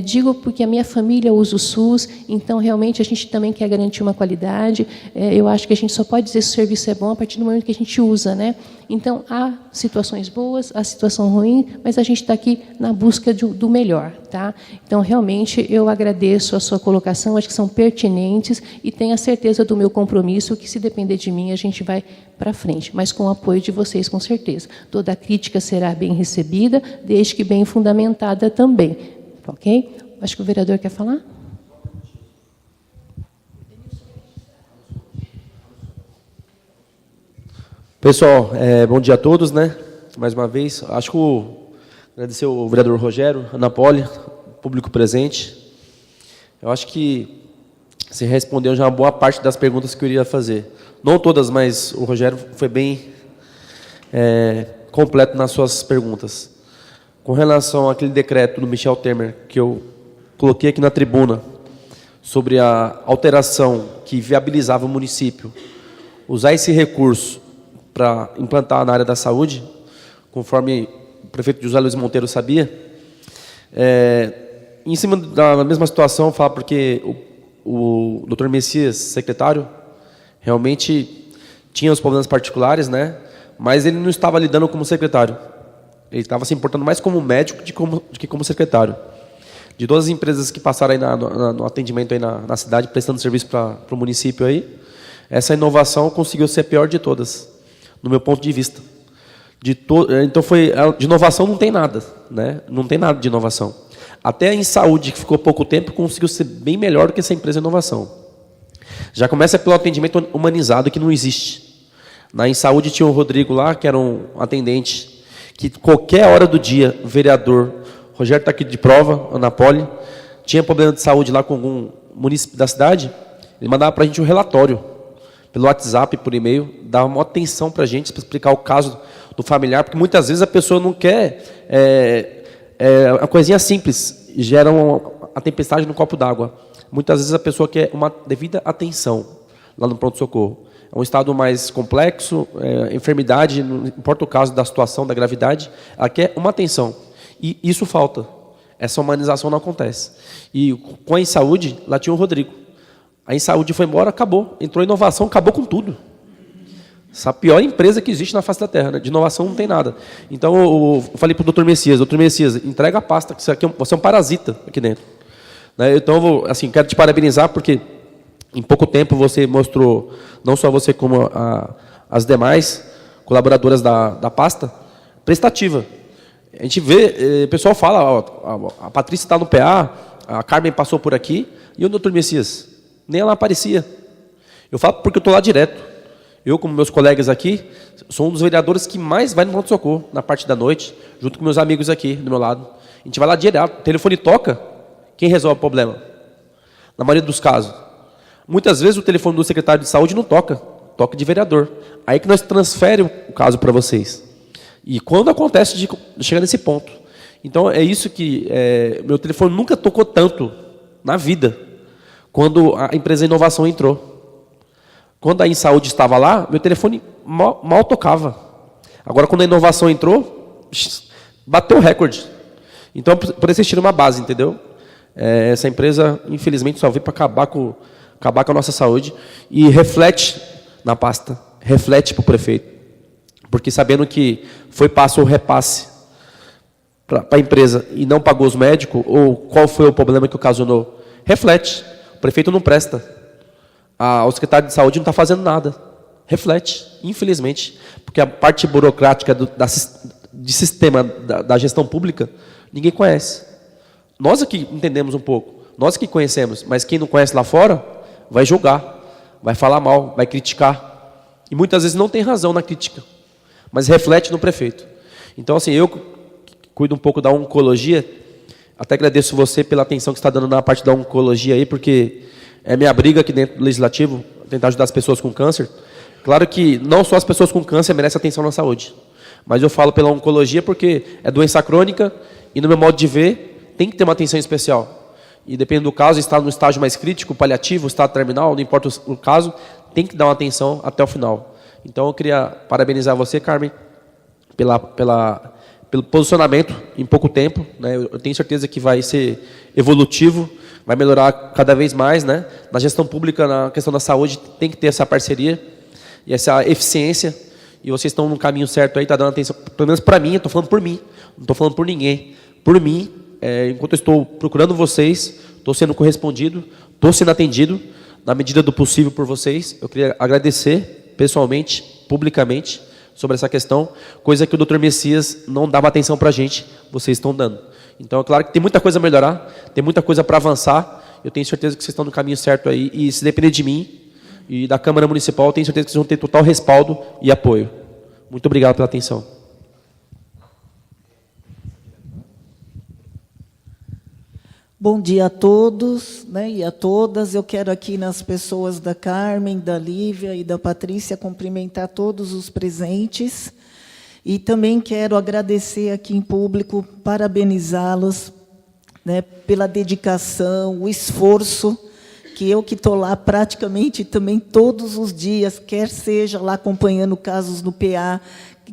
[SPEAKER 1] Digo porque a minha família usa o SUS, então, realmente, a gente também quer garantir uma qualidade. Eu acho que a gente só pode dizer se o serviço é bom a partir do momento que a gente usa, né? Então, há situações boas, há situação ruim, mas a gente está aqui na busca do melhor, tá? Então, realmente, eu agradeço a sua colocação, acho que são pertinentes e tenho a certeza do meu compromisso, que, se depender de mim, a gente vai para frente, mas com o apoio de vocês, com certeza. Toda crítica será bem recebida, desde que bem fundamentada também. Ok? Acho que o vereador quer falar?
[SPEAKER 5] Pessoal, bom dia a todos, né? Mais uma vez, acho que agradecer ao vereador Rogério, Ana Poli, público presente. Eu acho que você respondeu já uma boa parte das perguntas que eu iria fazer. Não todas, mas o Rogério foi bem completo nas suas perguntas. Com relação àquele decreto do Michel Temer, que eu coloquei aqui na tribuna, sobre a alteração que viabilizava o município usar esse recurso para implantar na área da saúde, conforme o prefeito José Luiz Monteiro sabia, em cima da mesma situação, eu falo porque o doutor Messias, secretário, realmente tinha os problemas particulares, né? Mas ele não estava lidando como secretário. Ele estava se importando mais como médico do que como secretário. De todas as empresas que passaram aí no atendimento aí na cidade, prestando serviço para o município aí, essa inovação conseguiu ser a pior de todas, no meu ponto de vista. Então, de inovação não tem nada, né? Não tem nada de inovação. Até em saúde, que ficou pouco tempo, conseguiu ser bem melhor do que essa empresa de inovação. Já começa pelo atendimento humanizado, que não existe. Em saúde tinha o Rodrigo lá, que era um atendente, que qualquer hora do dia, o vereador, Rogério está aqui de prova, Ana Poli, tinha problema de saúde lá com algum município da cidade, ele mandava para a gente um relatório, pelo WhatsApp, por e-mail, dava uma atenção para a gente, para explicar o caso do familiar, porque muitas vezes a pessoa não quer uma coisinha simples, gera a tempestade no copo d'água. Muitas vezes a pessoa quer uma devida atenção lá no pronto-socorro. É um estado mais complexo, enfermidade, não importa o caso da situação, da gravidade, ela quer uma atenção. E isso falta. Essa humanização não acontece. E com a Insaúde, lá tinha o Rodrigo. A Insaúde foi embora, acabou. Entrou inovação, acabou com tudo. Essa é a pior empresa que existe na face da Terra, né? De inovação não tem nada. Então, eu falei para o doutor Messias, entrega a pasta, que você é um parasita aqui dentro. Então, quero te parabenizar, porque em pouco tempo você mostrou, não só você como as demais colaboradoras da pasta, prestativa. A gente vê, o pessoal fala, a Patrícia está no PA, a Carmen passou por aqui, e o doutor Messias, nem ela aparecia. Eu falo porque eu estou lá direto. Eu, como meus colegas aqui, sou um dos vereadores que mais vai no pronto-socorro, na parte da noite, junto com meus amigos aqui, do meu lado. A gente vai lá direto, o telefone toca, quem resolve o problema? Na maioria dos casos. Muitas vezes o telefone do secretário de saúde não toca, toca de vereador. Aí que nós transferimos o caso para vocês. E quando acontece de chegar nesse ponto. Então, é isso que... meu telefone nunca tocou tanto na vida, quando a empresa de inovação entrou. Quando a Insaúde estava lá, meu telefone mal tocava. Agora, quando a inovação entrou, bateu o recorde. Então, por isso vocês tiram uma base, entendeu? Essa empresa, infelizmente, só veio para acabar com a nossa saúde e reflete na pasta, reflete para o prefeito. Porque sabendo que foi passo ou repasse para a empresa e não pagou os médicos, ou qual foi o problema que ocasionou, reflete. O prefeito não presta. O secretário de saúde não está fazendo nada. Reflete, infelizmente. Porque a parte burocrática de sistema da gestão pública, ninguém conhece. Nós aqui entendemos um pouco, nós que conhecemos, mas quem não conhece lá fora, vai julgar, vai falar mal, vai criticar. E muitas vezes não tem razão na crítica, mas reflete no prefeito. Então, eu cuido um pouco da oncologia, até agradeço você pela atenção que você está dando na parte da oncologia aí, porque é minha briga aqui dentro do Legislativo, tentar ajudar as pessoas com câncer. Claro que não só as pessoas com câncer merecem atenção na saúde, mas eu falo pela oncologia porque é doença crônica e, no meu modo de ver, tem que ter uma atenção especial. E dependendo do caso, está no estágio mais crítico, paliativo, estado terminal, não importa o caso, tem que dar uma atenção até o final. Então, eu queria parabenizar você, Carmen, pelo posicionamento em pouco tempo, né? Eu tenho certeza que vai ser evolutivo, vai melhorar cada vez mais, né? Na gestão pública, na questão da saúde, tem que ter essa parceria e essa eficiência, e vocês estão no caminho certo aí, está dando atenção, pelo menos para mim, eu estou falando por mim, não estou falando por ninguém. Por mim, enquanto eu estou procurando vocês, estou sendo correspondido, estou sendo atendido, na medida do possível por vocês. Eu queria agradecer pessoalmente, publicamente, sobre essa questão, coisa que o Dr. Messias não dava atenção para a gente, vocês estão dando. Então, é claro que tem muita coisa a melhorar, tem muita coisa para avançar, eu tenho certeza que vocês estão no caminho certo aí, e se depender de mim e da Câmara Municipal, eu tenho certeza que vocês vão ter total respaldo e apoio. Muito obrigado pela atenção.
[SPEAKER 6] Bom dia a todos, né, e a todas. Eu quero aqui, nas pessoas da Carmen, da Lívia e da Patrícia, cumprimentar todos os presentes. E também quero agradecer aqui em público, parabenizá-los, né, pela dedicação, o esforço, que eu que estou lá praticamente também todos os dias, quer seja lá acompanhando casos no PA,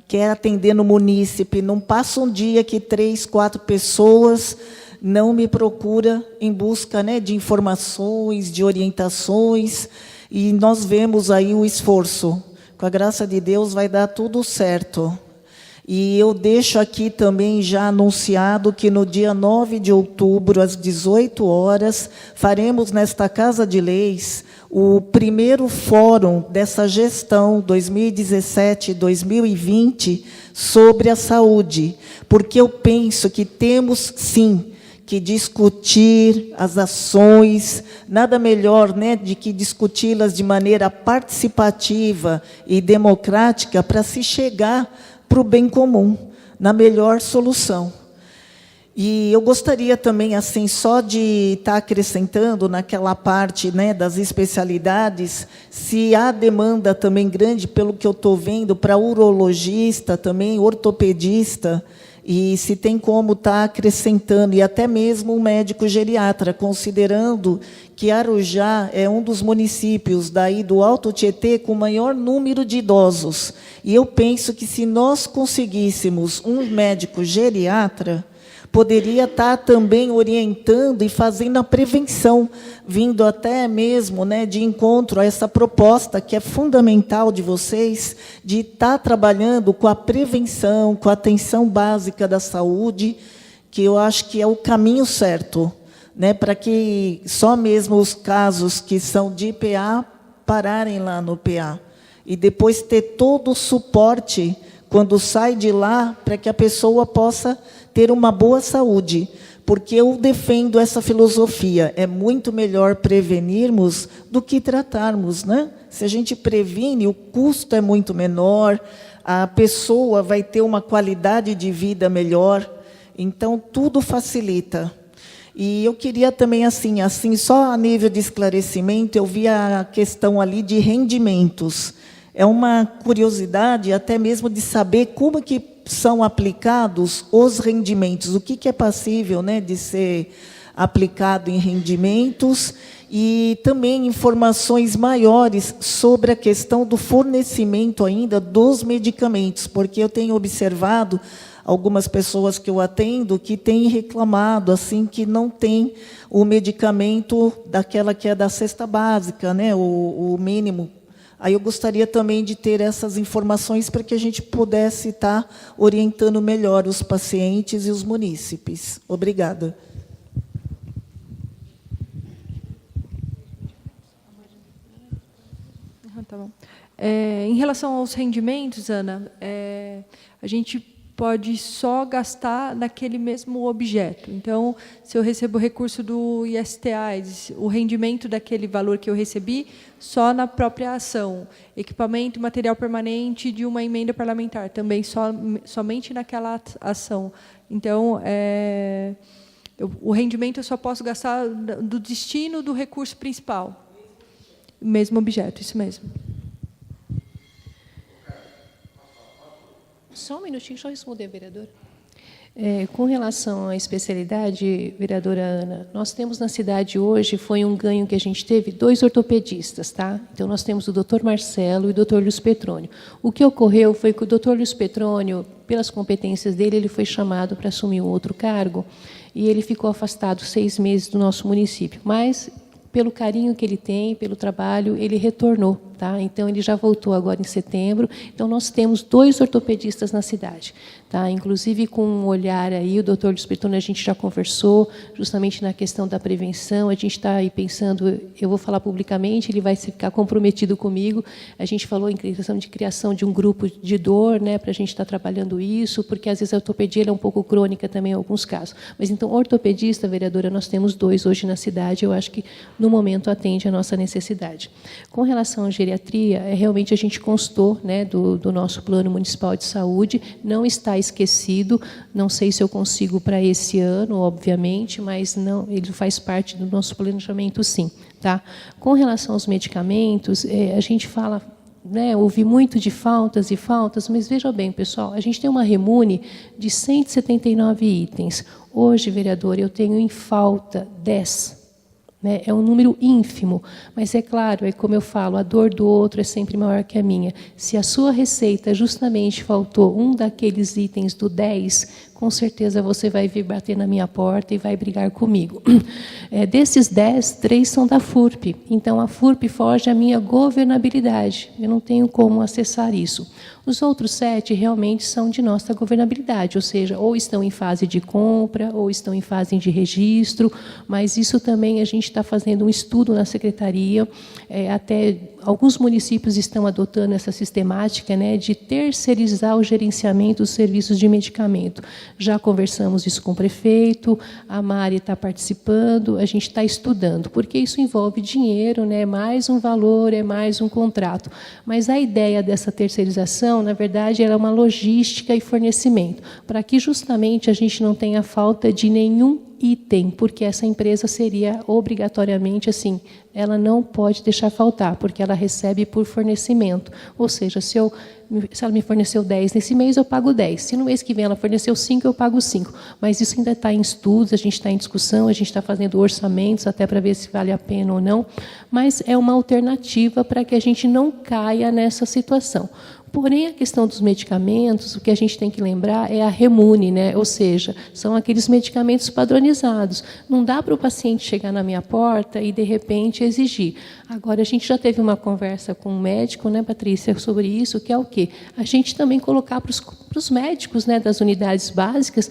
[SPEAKER 6] quer atendendo o munícipe, não passa um dia que 3, 4 pessoas não me procura em busca, né, de informações, de orientações, e nós vemos aí o esforço. Com a graça de Deus vai dar tudo certo. E eu deixo aqui também já anunciado que no dia 9 de outubro, às 18 horas, faremos nesta Casa de Leis o primeiro fórum dessa gestão 2017-2020 sobre a saúde, porque eu penso que temos, sim, que discutir as ações, nada melhor, né, de que discuti-las de maneira participativa e democrática para se chegar para o bem comum, na melhor solução. E eu gostaria também, assim, só de estar acrescentando naquela parte, né, das especialidades, se há demanda também grande, pelo que eu estou vendo, para urologista também, ortopedista, e se tem como estar acrescentando, e até mesmo um médico geriatra, considerando que Arujá é um dos municípios daí do Alto Tietê com maior número de idosos. E eu penso que se nós conseguíssemos um médico geriatra, poderia estar também orientando e fazendo a prevenção, vindo até mesmo, né, de encontro a essa proposta que é fundamental de vocês, de estar trabalhando com a prevenção, com a atenção básica da saúde, que eu acho que é o caminho certo, né, para que só mesmo os casos que são de PA pararem lá no PA, e depois ter todo o suporte quando sai de lá, para que a pessoa possa ter uma boa saúde, porque eu defendo essa filosofia. É muito melhor prevenirmos do que tratarmos, né? Se a gente previne, o custo é muito menor, a pessoa vai ter uma qualidade de vida melhor, então tudo facilita. E eu queria também, assim, só a nível de esclarecimento, eu vi a questão ali de rendimentos. É uma curiosidade até mesmo de saber como que são aplicados os rendimentos, o que é passível, né, de ser aplicado em rendimentos, e também informações maiores sobre a questão do fornecimento ainda dos medicamentos, porque eu tenho observado algumas pessoas que eu atendo que têm reclamado assim que não tem o medicamento daquela que é da cesta básica, né, o mínimo. Aí eu gostaria também de ter essas informações para que a gente pudesse estar orientando melhor os pacientes e os munícipes. Obrigada.
[SPEAKER 3] Tá bom. Em relação aos rendimentos, Ana, a gente pode só gastar naquele mesmo objeto. Então, se eu recebo o recurso do IST-AIDS, o rendimento daquele valor que eu recebi, só na própria ação. Equipamento e material permanente de uma emenda parlamentar, também somente naquela ação. Então, O rendimento eu só posso gastar do destino do recurso principal. Mesmo objeto, isso mesmo.
[SPEAKER 1] Só um minutinho, deixa eu responder, vereadora. Com relação à especialidade, vereadora Ana, nós temos na cidade hoje, foi um ganho que a gente teve, 2 ortopedistas, tá? Então, nós temos o doutor Marcelo e o doutor Luiz Petrônio. O que ocorreu foi que o doutor Luiz Petrônio, pelas competências dele, ele foi chamado para assumir um outro cargo, e ele ficou afastado 6 meses do nosso município. Mas, pelo carinho que ele tem, pelo trabalho, ele retornou, tá? Então, ele já voltou agora em setembro. Então, nós temos 2 ortopedistas na cidade, tá? Inclusive, com um olhar aí, o doutor Luiz Petrônio, a gente já conversou, justamente na questão da prevenção, a gente está aí pensando, eu vou falar publicamente, ele vai ficar comprometido comigo, a gente falou em questão de criação de um grupo de dor, né, para a gente estar trabalhando isso, porque, às vezes, a ortopedia ela é um pouco crônica também em alguns casos. Mas, então, ortopedista, vereadora, nós temos 2 hoje na cidade, eu acho que, no momento, atende a nossa necessidade. Com relação à geriatria, realmente a gente constou, né, do nosso plano municipal de saúde, não está esquecido, não sei se eu consigo para esse ano, obviamente, mas não, ele faz parte do nosso planejamento, sim. Tá? Com relação aos medicamentos, a gente fala, né, ouvi muito de faltas e faltas, mas veja bem, pessoal, a gente tem uma remune de 179 itens. Hoje, vereador, eu tenho em falta 10. É um número ínfimo, mas é claro, é como eu falo, a dor do outro é sempre maior que a minha. Se a sua receita justamente faltou um daqueles itens do 10, com certeza você vai vir bater na minha porta e vai brigar comigo. Desses 10, 3 são da FURP. Então, a FURP foge à minha governabilidade. Eu não tenho como acessar isso. Os outros 7 realmente são de nossa governabilidade, ou seja, ou estão em fase de compra, ou estão em fase de registro, mas isso também a gente está fazendo um estudo na secretaria, até alguns municípios estão adotando essa sistemática, né, de terceirizar o gerenciamento dos serviços de medicamento. Já conversamos isso com o prefeito, a Mari está participando, a gente está estudando, porque isso envolve dinheiro, né, é mais um valor, é mais um contrato. Mas a ideia dessa terceirização, na verdade, era uma logística e fornecimento, para que justamente a gente não tenha falta de nenhum item, porque essa empresa seria obrigatoriamente assim, ela não pode deixar faltar, porque ela recebe por fornecimento. Ou seja, se ela me forneceu 10 nesse mês, eu pago 10. Se no mês que vem ela forneceu 5, eu pago 5. Mas isso ainda está em estudos, a gente está em discussão, a gente está fazendo orçamentos até para ver se vale a pena ou não. Mas é uma alternativa para que a gente não caia nessa situação. Porém, a questão dos medicamentos, o que a gente tem que lembrar é a remune, né? Ou seja, são aqueles medicamentos padronizados. Não dá para o paciente chegar na minha porta e, de repente, exigir. Agora, a gente já teve uma conversa com um médico, né, Patrícia, sobre isso, que é o quê? A gente também colocar para os médicos, né, das unidades básicas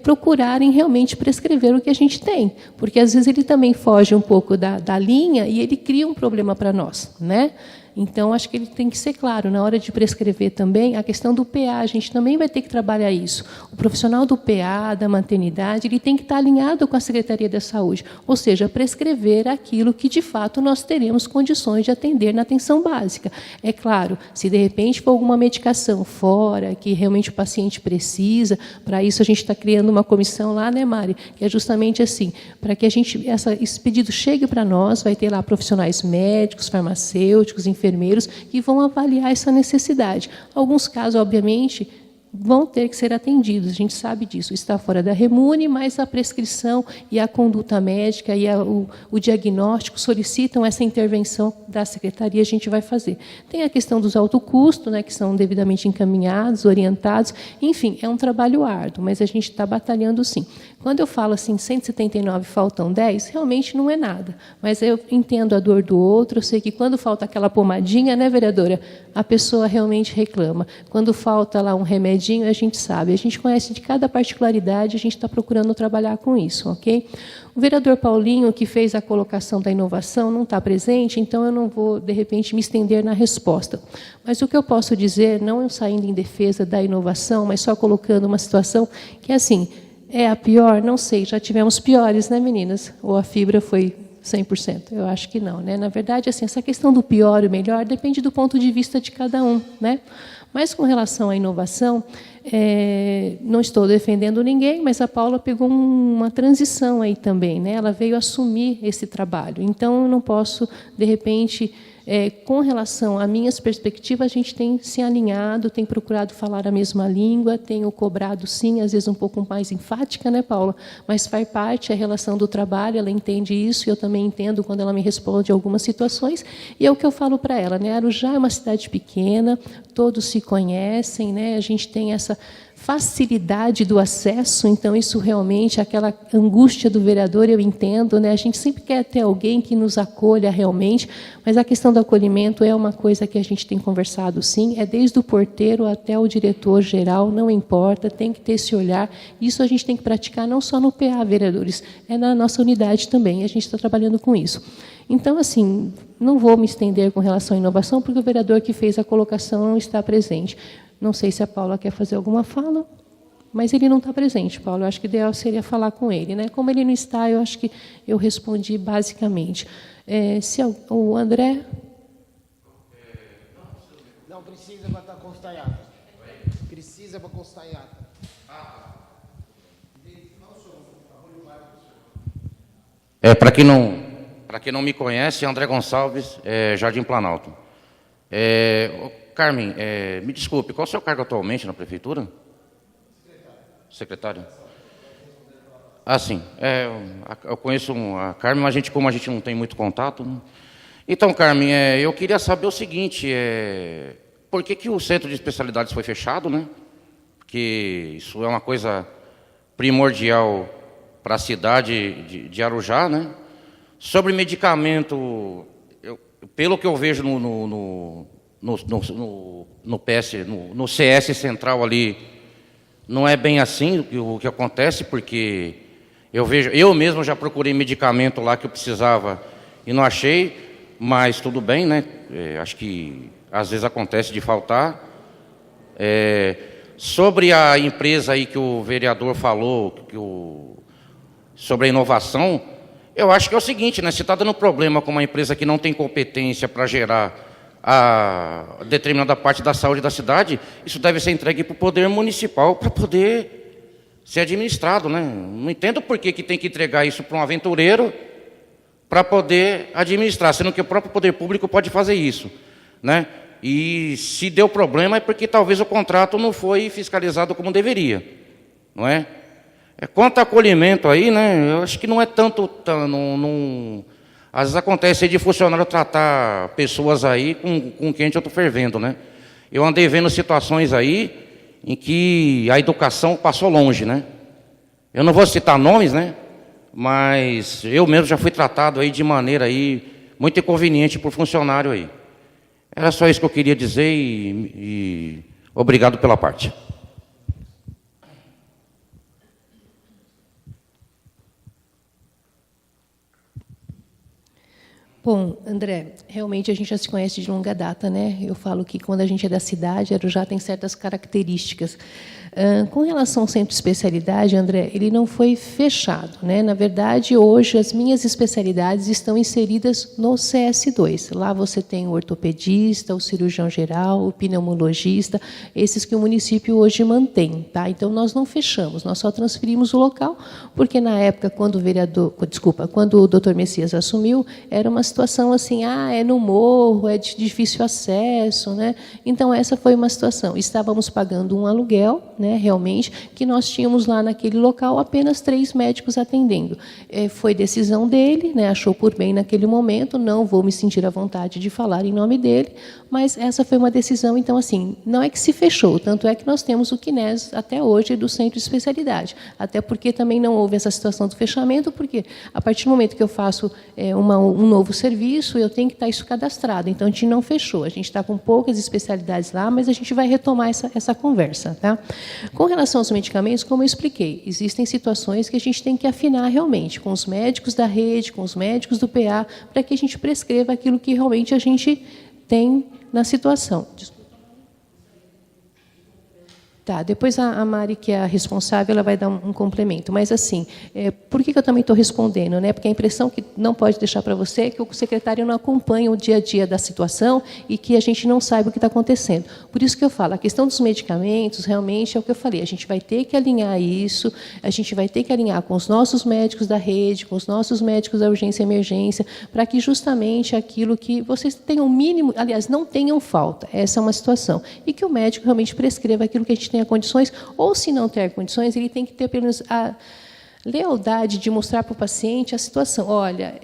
[SPEAKER 1] procurarem realmente prescrever o que a gente tem. Porque, às vezes, ele também foge um pouco da linha e ele cria um problema para nós, né? Então, acho que ele tem que ser claro, na hora de prescrever também, a questão do PA, a gente também vai ter que trabalhar isso. O profissional do PA, da maternidade, ele tem que estar alinhado com a Secretaria da Saúde, ou seja, prescrever aquilo que, de fato, nós teremos condições de atender na atenção básica. É claro, se de repente for alguma medicação fora, que realmente o paciente precisa, para isso a gente está criando uma comissão lá, né, Mari, que é justamente assim, para que esse pedido chegue para nós, vai ter lá profissionais médicos, farmacêuticos, enfermeiros, que vão avaliar essa necessidade. Alguns casos, obviamente, vão ter que ser atendidos, a gente sabe disso, está fora da remune, mas a prescrição e a conduta médica e o diagnóstico solicitam essa intervenção da secretaria, a gente vai fazer. Tem a questão dos alto custo, né, que são devidamente encaminhados, orientados, enfim, é um trabalho árduo, mas a gente está batalhando sim. Quando eu falo assim, 179 faltam 10, realmente não é nada, mas eu entendo a dor do outro, eu sei que quando falta aquela pomadinha, né, vereadora, a pessoa realmente reclama. Quando falta lá um remedinho, a gente sabe, a gente conhece de cada particularidade, a gente está procurando trabalhar com isso, ok? O vereador Paulinho, que fez a colocação da inovação, não está presente, então eu não vou, de repente, me estender na resposta. Mas o que eu posso dizer, não saindo em defesa da inovação, mas só colocando uma situação que é assim, é a pior? Não sei, já tivemos piores, né, meninas? Ou a fibra foi 100%? Eu acho que não, né? Na verdade, assim, essa questão do pior e melhor depende do ponto de vista de cada um, né? Mas com relação à inovação, Não estou defendendo ninguém, mas a Paula pegou uma transição aí também, né? Ela veio assumir esse trabalho. Então, eu não posso, de repente, com relação a minhas perspectivas, a gente tem se alinhado, tem procurado falar a mesma língua, tenho cobrado, sim, às vezes um pouco mais enfática, né, Paula? Mas faz parte a relação do trabalho, ela entende isso, e eu também entendo quando ela me responde algumas situações, e é o que eu falo para ela, né? Arujá é uma cidade pequena, todos se conhecem, né? A gente tem essa facilidade do acesso, então isso realmente, aquela angústia do vereador, eu entendo, né? A gente sempre quer ter alguém que nos acolha realmente, mas a questão do acolhimento é uma coisa que a gente tem conversado, sim, é desde o porteiro até o diretor-geral, não importa, tem que ter esse olhar, isso a gente tem que praticar não só no PA, vereadores, é na nossa unidade também, a gente está trabalhando com isso. Então, assim, não vou me estender com relação à inovação, porque o vereador que fez a colocação não está presente. Não sei se a Paula quer fazer alguma fala, mas ele não está presente, Paulo. Eu acho que o ideal seria falar com ele, né? Como ele não está, eu acho que eu respondi basicamente. Se o André...
[SPEAKER 7] Não, precisa para estar constar em ata. Precisa para constar em ata.
[SPEAKER 8] Para quem não me conhece, André Gonçalves, Jardim Planalto. Carmen, me desculpe, qual é o seu cargo atualmente na prefeitura? Secretário. Ah, sim. Eu conheço a Carmen, mas como a gente não tem muito contato, né? Então, Carmen, eu queria saber o seguinte, por que o centro de especialidades foi fechado, né? Porque isso é uma coisa primordial para a cidade de Arujá, né? Sobre medicamento, pelo que eu vejo no CS Central ali, não é bem assim o que acontece, porque eu mesmo já procurei medicamento lá que eu precisava e não achei, mas tudo bem, né? Acho que às vezes acontece de faltar. Sobre a empresa aí que o vereador falou, sobre a inovação, eu acho que é o seguinte, né? Se está dando problema com uma empresa que não tem competência para gerar a determinada parte da saúde da cidade, isso deve ser entregue para o poder municipal para poder ser administrado, né? Não entendo por que tem que entregar isso para um aventureiro para poder administrar, sendo que o próprio poder público pode fazer isso, né? E se deu problema é porque talvez o contrato não foi fiscalizado como deveria, não é? Quanto ao acolhimento aí, né? Eu acho que não é tanto, às vezes acontece de funcionário tratar pessoas aí com quente eu estou fervendo, né? Eu andei vendo situações aí em que a educação passou longe, né? Eu não vou citar nomes, né? Mas eu mesmo já fui tratado aí de maneira aí muito inconveniente por funcionário aí. Era só isso que eu queria dizer e obrigado pela parte.
[SPEAKER 1] Bom, André, realmente a gente já se conhece de longa data, né? Eu falo que quando a gente é da cidade, Arujá tem certas características. Com relação ao centro de especialidade, André, ele não foi fechado, né? Na verdade, hoje as minhas especialidades estão inseridas no CS2. Lá você tem o ortopedista, o cirurgião geral, o pneumologista, esses que o município hoje mantém, tá? Então nós não fechamos, nós só transferimos o local, porque na época quando o Dr. Messias assumiu, era uma situação assim, é no morro, é de difícil acesso, né? Então essa foi uma situação. Estávamos pagando um aluguel, né, realmente, que nós tínhamos lá naquele local apenas 3 médicos atendendo. Foi decisão dele, né, achou por bem naquele momento, não vou me sentir à vontade de falar em nome dele, mas essa foi uma decisão, então, assim, não é que se fechou, tanto é que nós temos o QNES até hoje do centro de especialidade, até porque também não houve essa situação do fechamento, porque a partir do momento que eu faço um novo serviço, eu tenho que estar isso cadastrado, então a gente não fechou, a gente está com poucas especialidades lá, mas a gente vai retomar essa conversa, tá? Com relação aos medicamentos, como eu expliquei, existem situações que a gente tem que afinar realmente com os médicos da rede, com os médicos do PA, para que a gente prescreva aquilo que realmente a gente tem na situação. Tá, depois a Mari, que é a responsável, ela vai dar um complemento. Mas, assim, por que eu também estou respondendo? Né? Porque a impressão que não pode deixar para você é que o secretário não acompanha o dia a dia da situação e que a gente não sabe o que está acontecendo. Por isso que eu falo, a questão dos medicamentos, realmente, é o que eu falei, a gente vai ter que alinhar isso, a gente vai ter que alinhar com os nossos médicos da rede, com os nossos médicos da urgência e emergência, para que justamente aquilo que vocês tenham o mínimo, aliás, não tenham falta, essa é uma situação, e que o médico realmente prescreva aquilo que a gente tenha condições, ou se não ter condições, ele tem que ter pelo menos a lealdade de mostrar para o paciente a situação. Olha,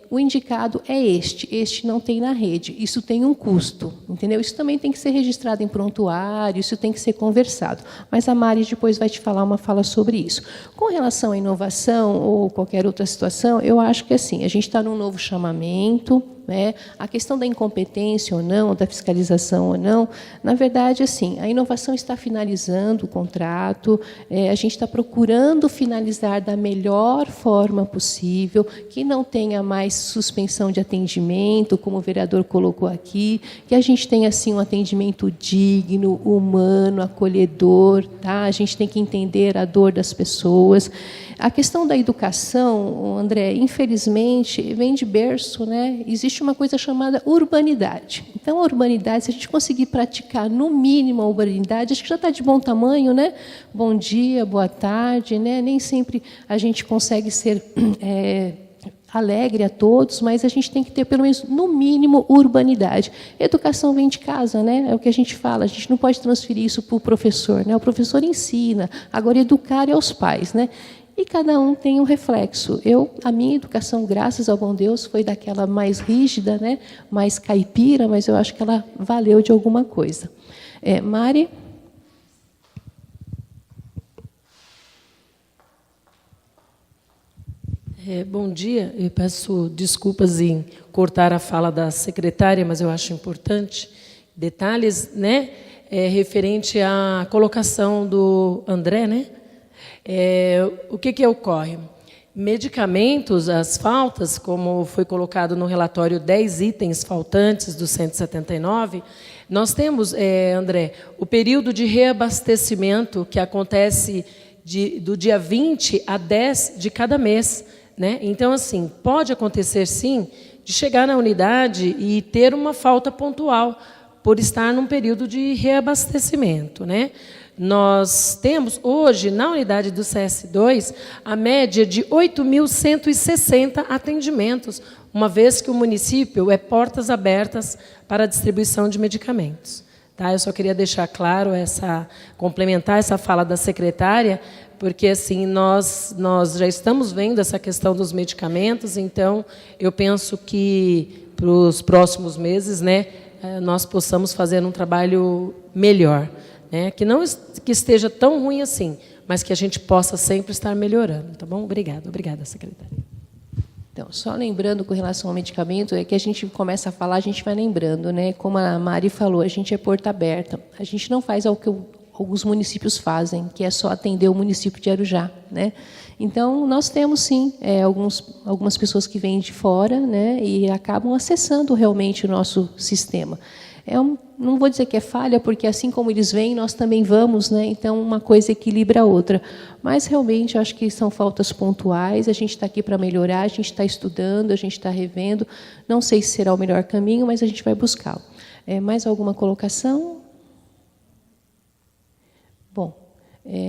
[SPEAKER 1] o indicado é este não tem na rede, isso tem um custo, entendeu? Isso também tem que ser registrado em prontuário, isso tem que ser conversado. Mas a Mari depois vai te falar uma fala sobre isso. Com relação à inovação ou qualquer outra situação, eu acho que assim, a gente está num novo chamamento, né? A questão da incompetência ou não, da fiscalização ou não, na verdade, assim, a inovação está finalizando o contrato, a gente está procurando finalizar da melhor forma possível, que não tenha mais suspensão de atendimento, como o vereador colocou aqui, que a gente tenha assim, um atendimento digno, humano, acolhedor. Tá? A gente tem que entender a dor das pessoas. A questão da educação, André, infelizmente, vem de berço, né? Existe uma coisa chamada urbanidade. Então, a urbanidade, se a gente conseguir praticar, no mínimo, a urbanidade, acho que já está de bom tamanho, né? Bom dia, boa tarde, né? Nem sempre a gente consegue ser alegre a todos, mas a gente tem que ter, pelo menos, no mínimo, urbanidade. Educação vem de casa, né? É o que a gente fala, a gente não pode transferir isso para o professor, né? O professor ensina, agora educar é aos pais, né? E cada um tem um reflexo. A minha educação, graças ao bom Deus, foi daquela mais rígida, né? Mais caipira, mas eu acho que ela valeu de alguma coisa. Mari?
[SPEAKER 9] Bom dia. Eu peço desculpas em cortar a fala da secretária, mas eu acho importante. Detalhes, né? Referente à colocação do André, né? O que ocorre? Medicamentos, as faltas, como foi colocado no relatório 10 itens faltantes do 179, nós temos, André, o período de reabastecimento que acontece do dia 20 a 10 de cada mês. Né? Então, assim, pode acontecer, sim, de chegar na unidade e ter uma falta pontual por estar num período de reabastecimento, né? Nós temos, hoje, na unidade do CS2, a média de 8.160 atendimentos, uma vez que o município é portas abertas para a distribuição de medicamentos. Tá? Eu só queria deixar claro, complementar essa fala da secretária, porque assim, nós já estamos vendo essa questão dos medicamentos, então eu penso que para os próximos meses, né, nós possamos fazer um trabalho melhor. Né? Que não que esteja tão ruim assim, mas que a gente possa sempre estar melhorando. Tá bom? Obrigada, secretária.
[SPEAKER 1] Então, só lembrando com relação ao medicamento, que a gente começa a falar, a gente vai lembrando, né? Como a Mari falou, a gente é porta aberta. A gente não faz o que alguns municípios fazem, que é só atender o município de Arujá, né? Então, nós temos, sim, algumas pessoas que vêm de fora, né, e acabam acessando realmente o nosso sistema. Não vou dizer que é falha, porque assim como eles vêm, nós também vamos, né? Então, uma coisa equilibra a outra. Mas, realmente, acho que são faltas pontuais, a gente está aqui para melhorar, a gente está estudando, a gente está revendo. Não sei se será o melhor caminho, mas a gente vai buscá-lo. Mais alguma colocação? Bom,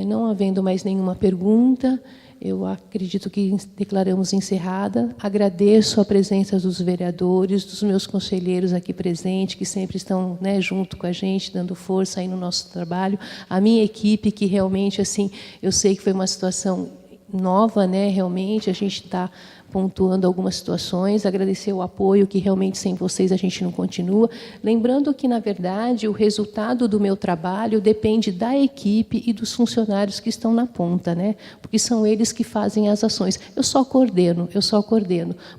[SPEAKER 1] não havendo mais nenhuma pergunta, eu acredito que declaramos encerrada. Agradeço a presença dos vereadores, dos meus conselheiros aqui presentes, que sempre estão, né, junto com a gente, dando força aí no nosso trabalho. A minha equipe, que realmente, assim, eu sei que foi uma situação nova, né, realmente, a gente está pontuando algumas situações, agradecer o apoio, que realmente sem vocês a gente não continua. Lembrando que, na verdade, o resultado do meu trabalho depende da equipe e dos funcionários que estão na ponta, né? Porque são eles que fazem as ações. Eu só coordeno,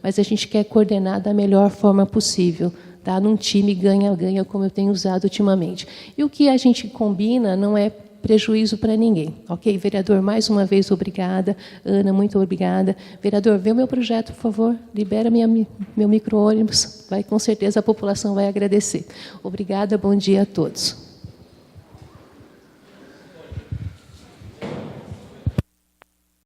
[SPEAKER 1] mas a gente quer coordenar da melhor forma possível. Tá? Num time ganha-ganha, como eu tenho usado ultimamente. E o que a gente combina não é prejuízo para ninguém. Ok? Vereador, mais uma vez, obrigada. Ana, muito obrigada. Vereador, vê o meu projeto, por favor. Libera meu micro-ônibus. Com certeza a população vai agradecer. Obrigada, bom dia a todos.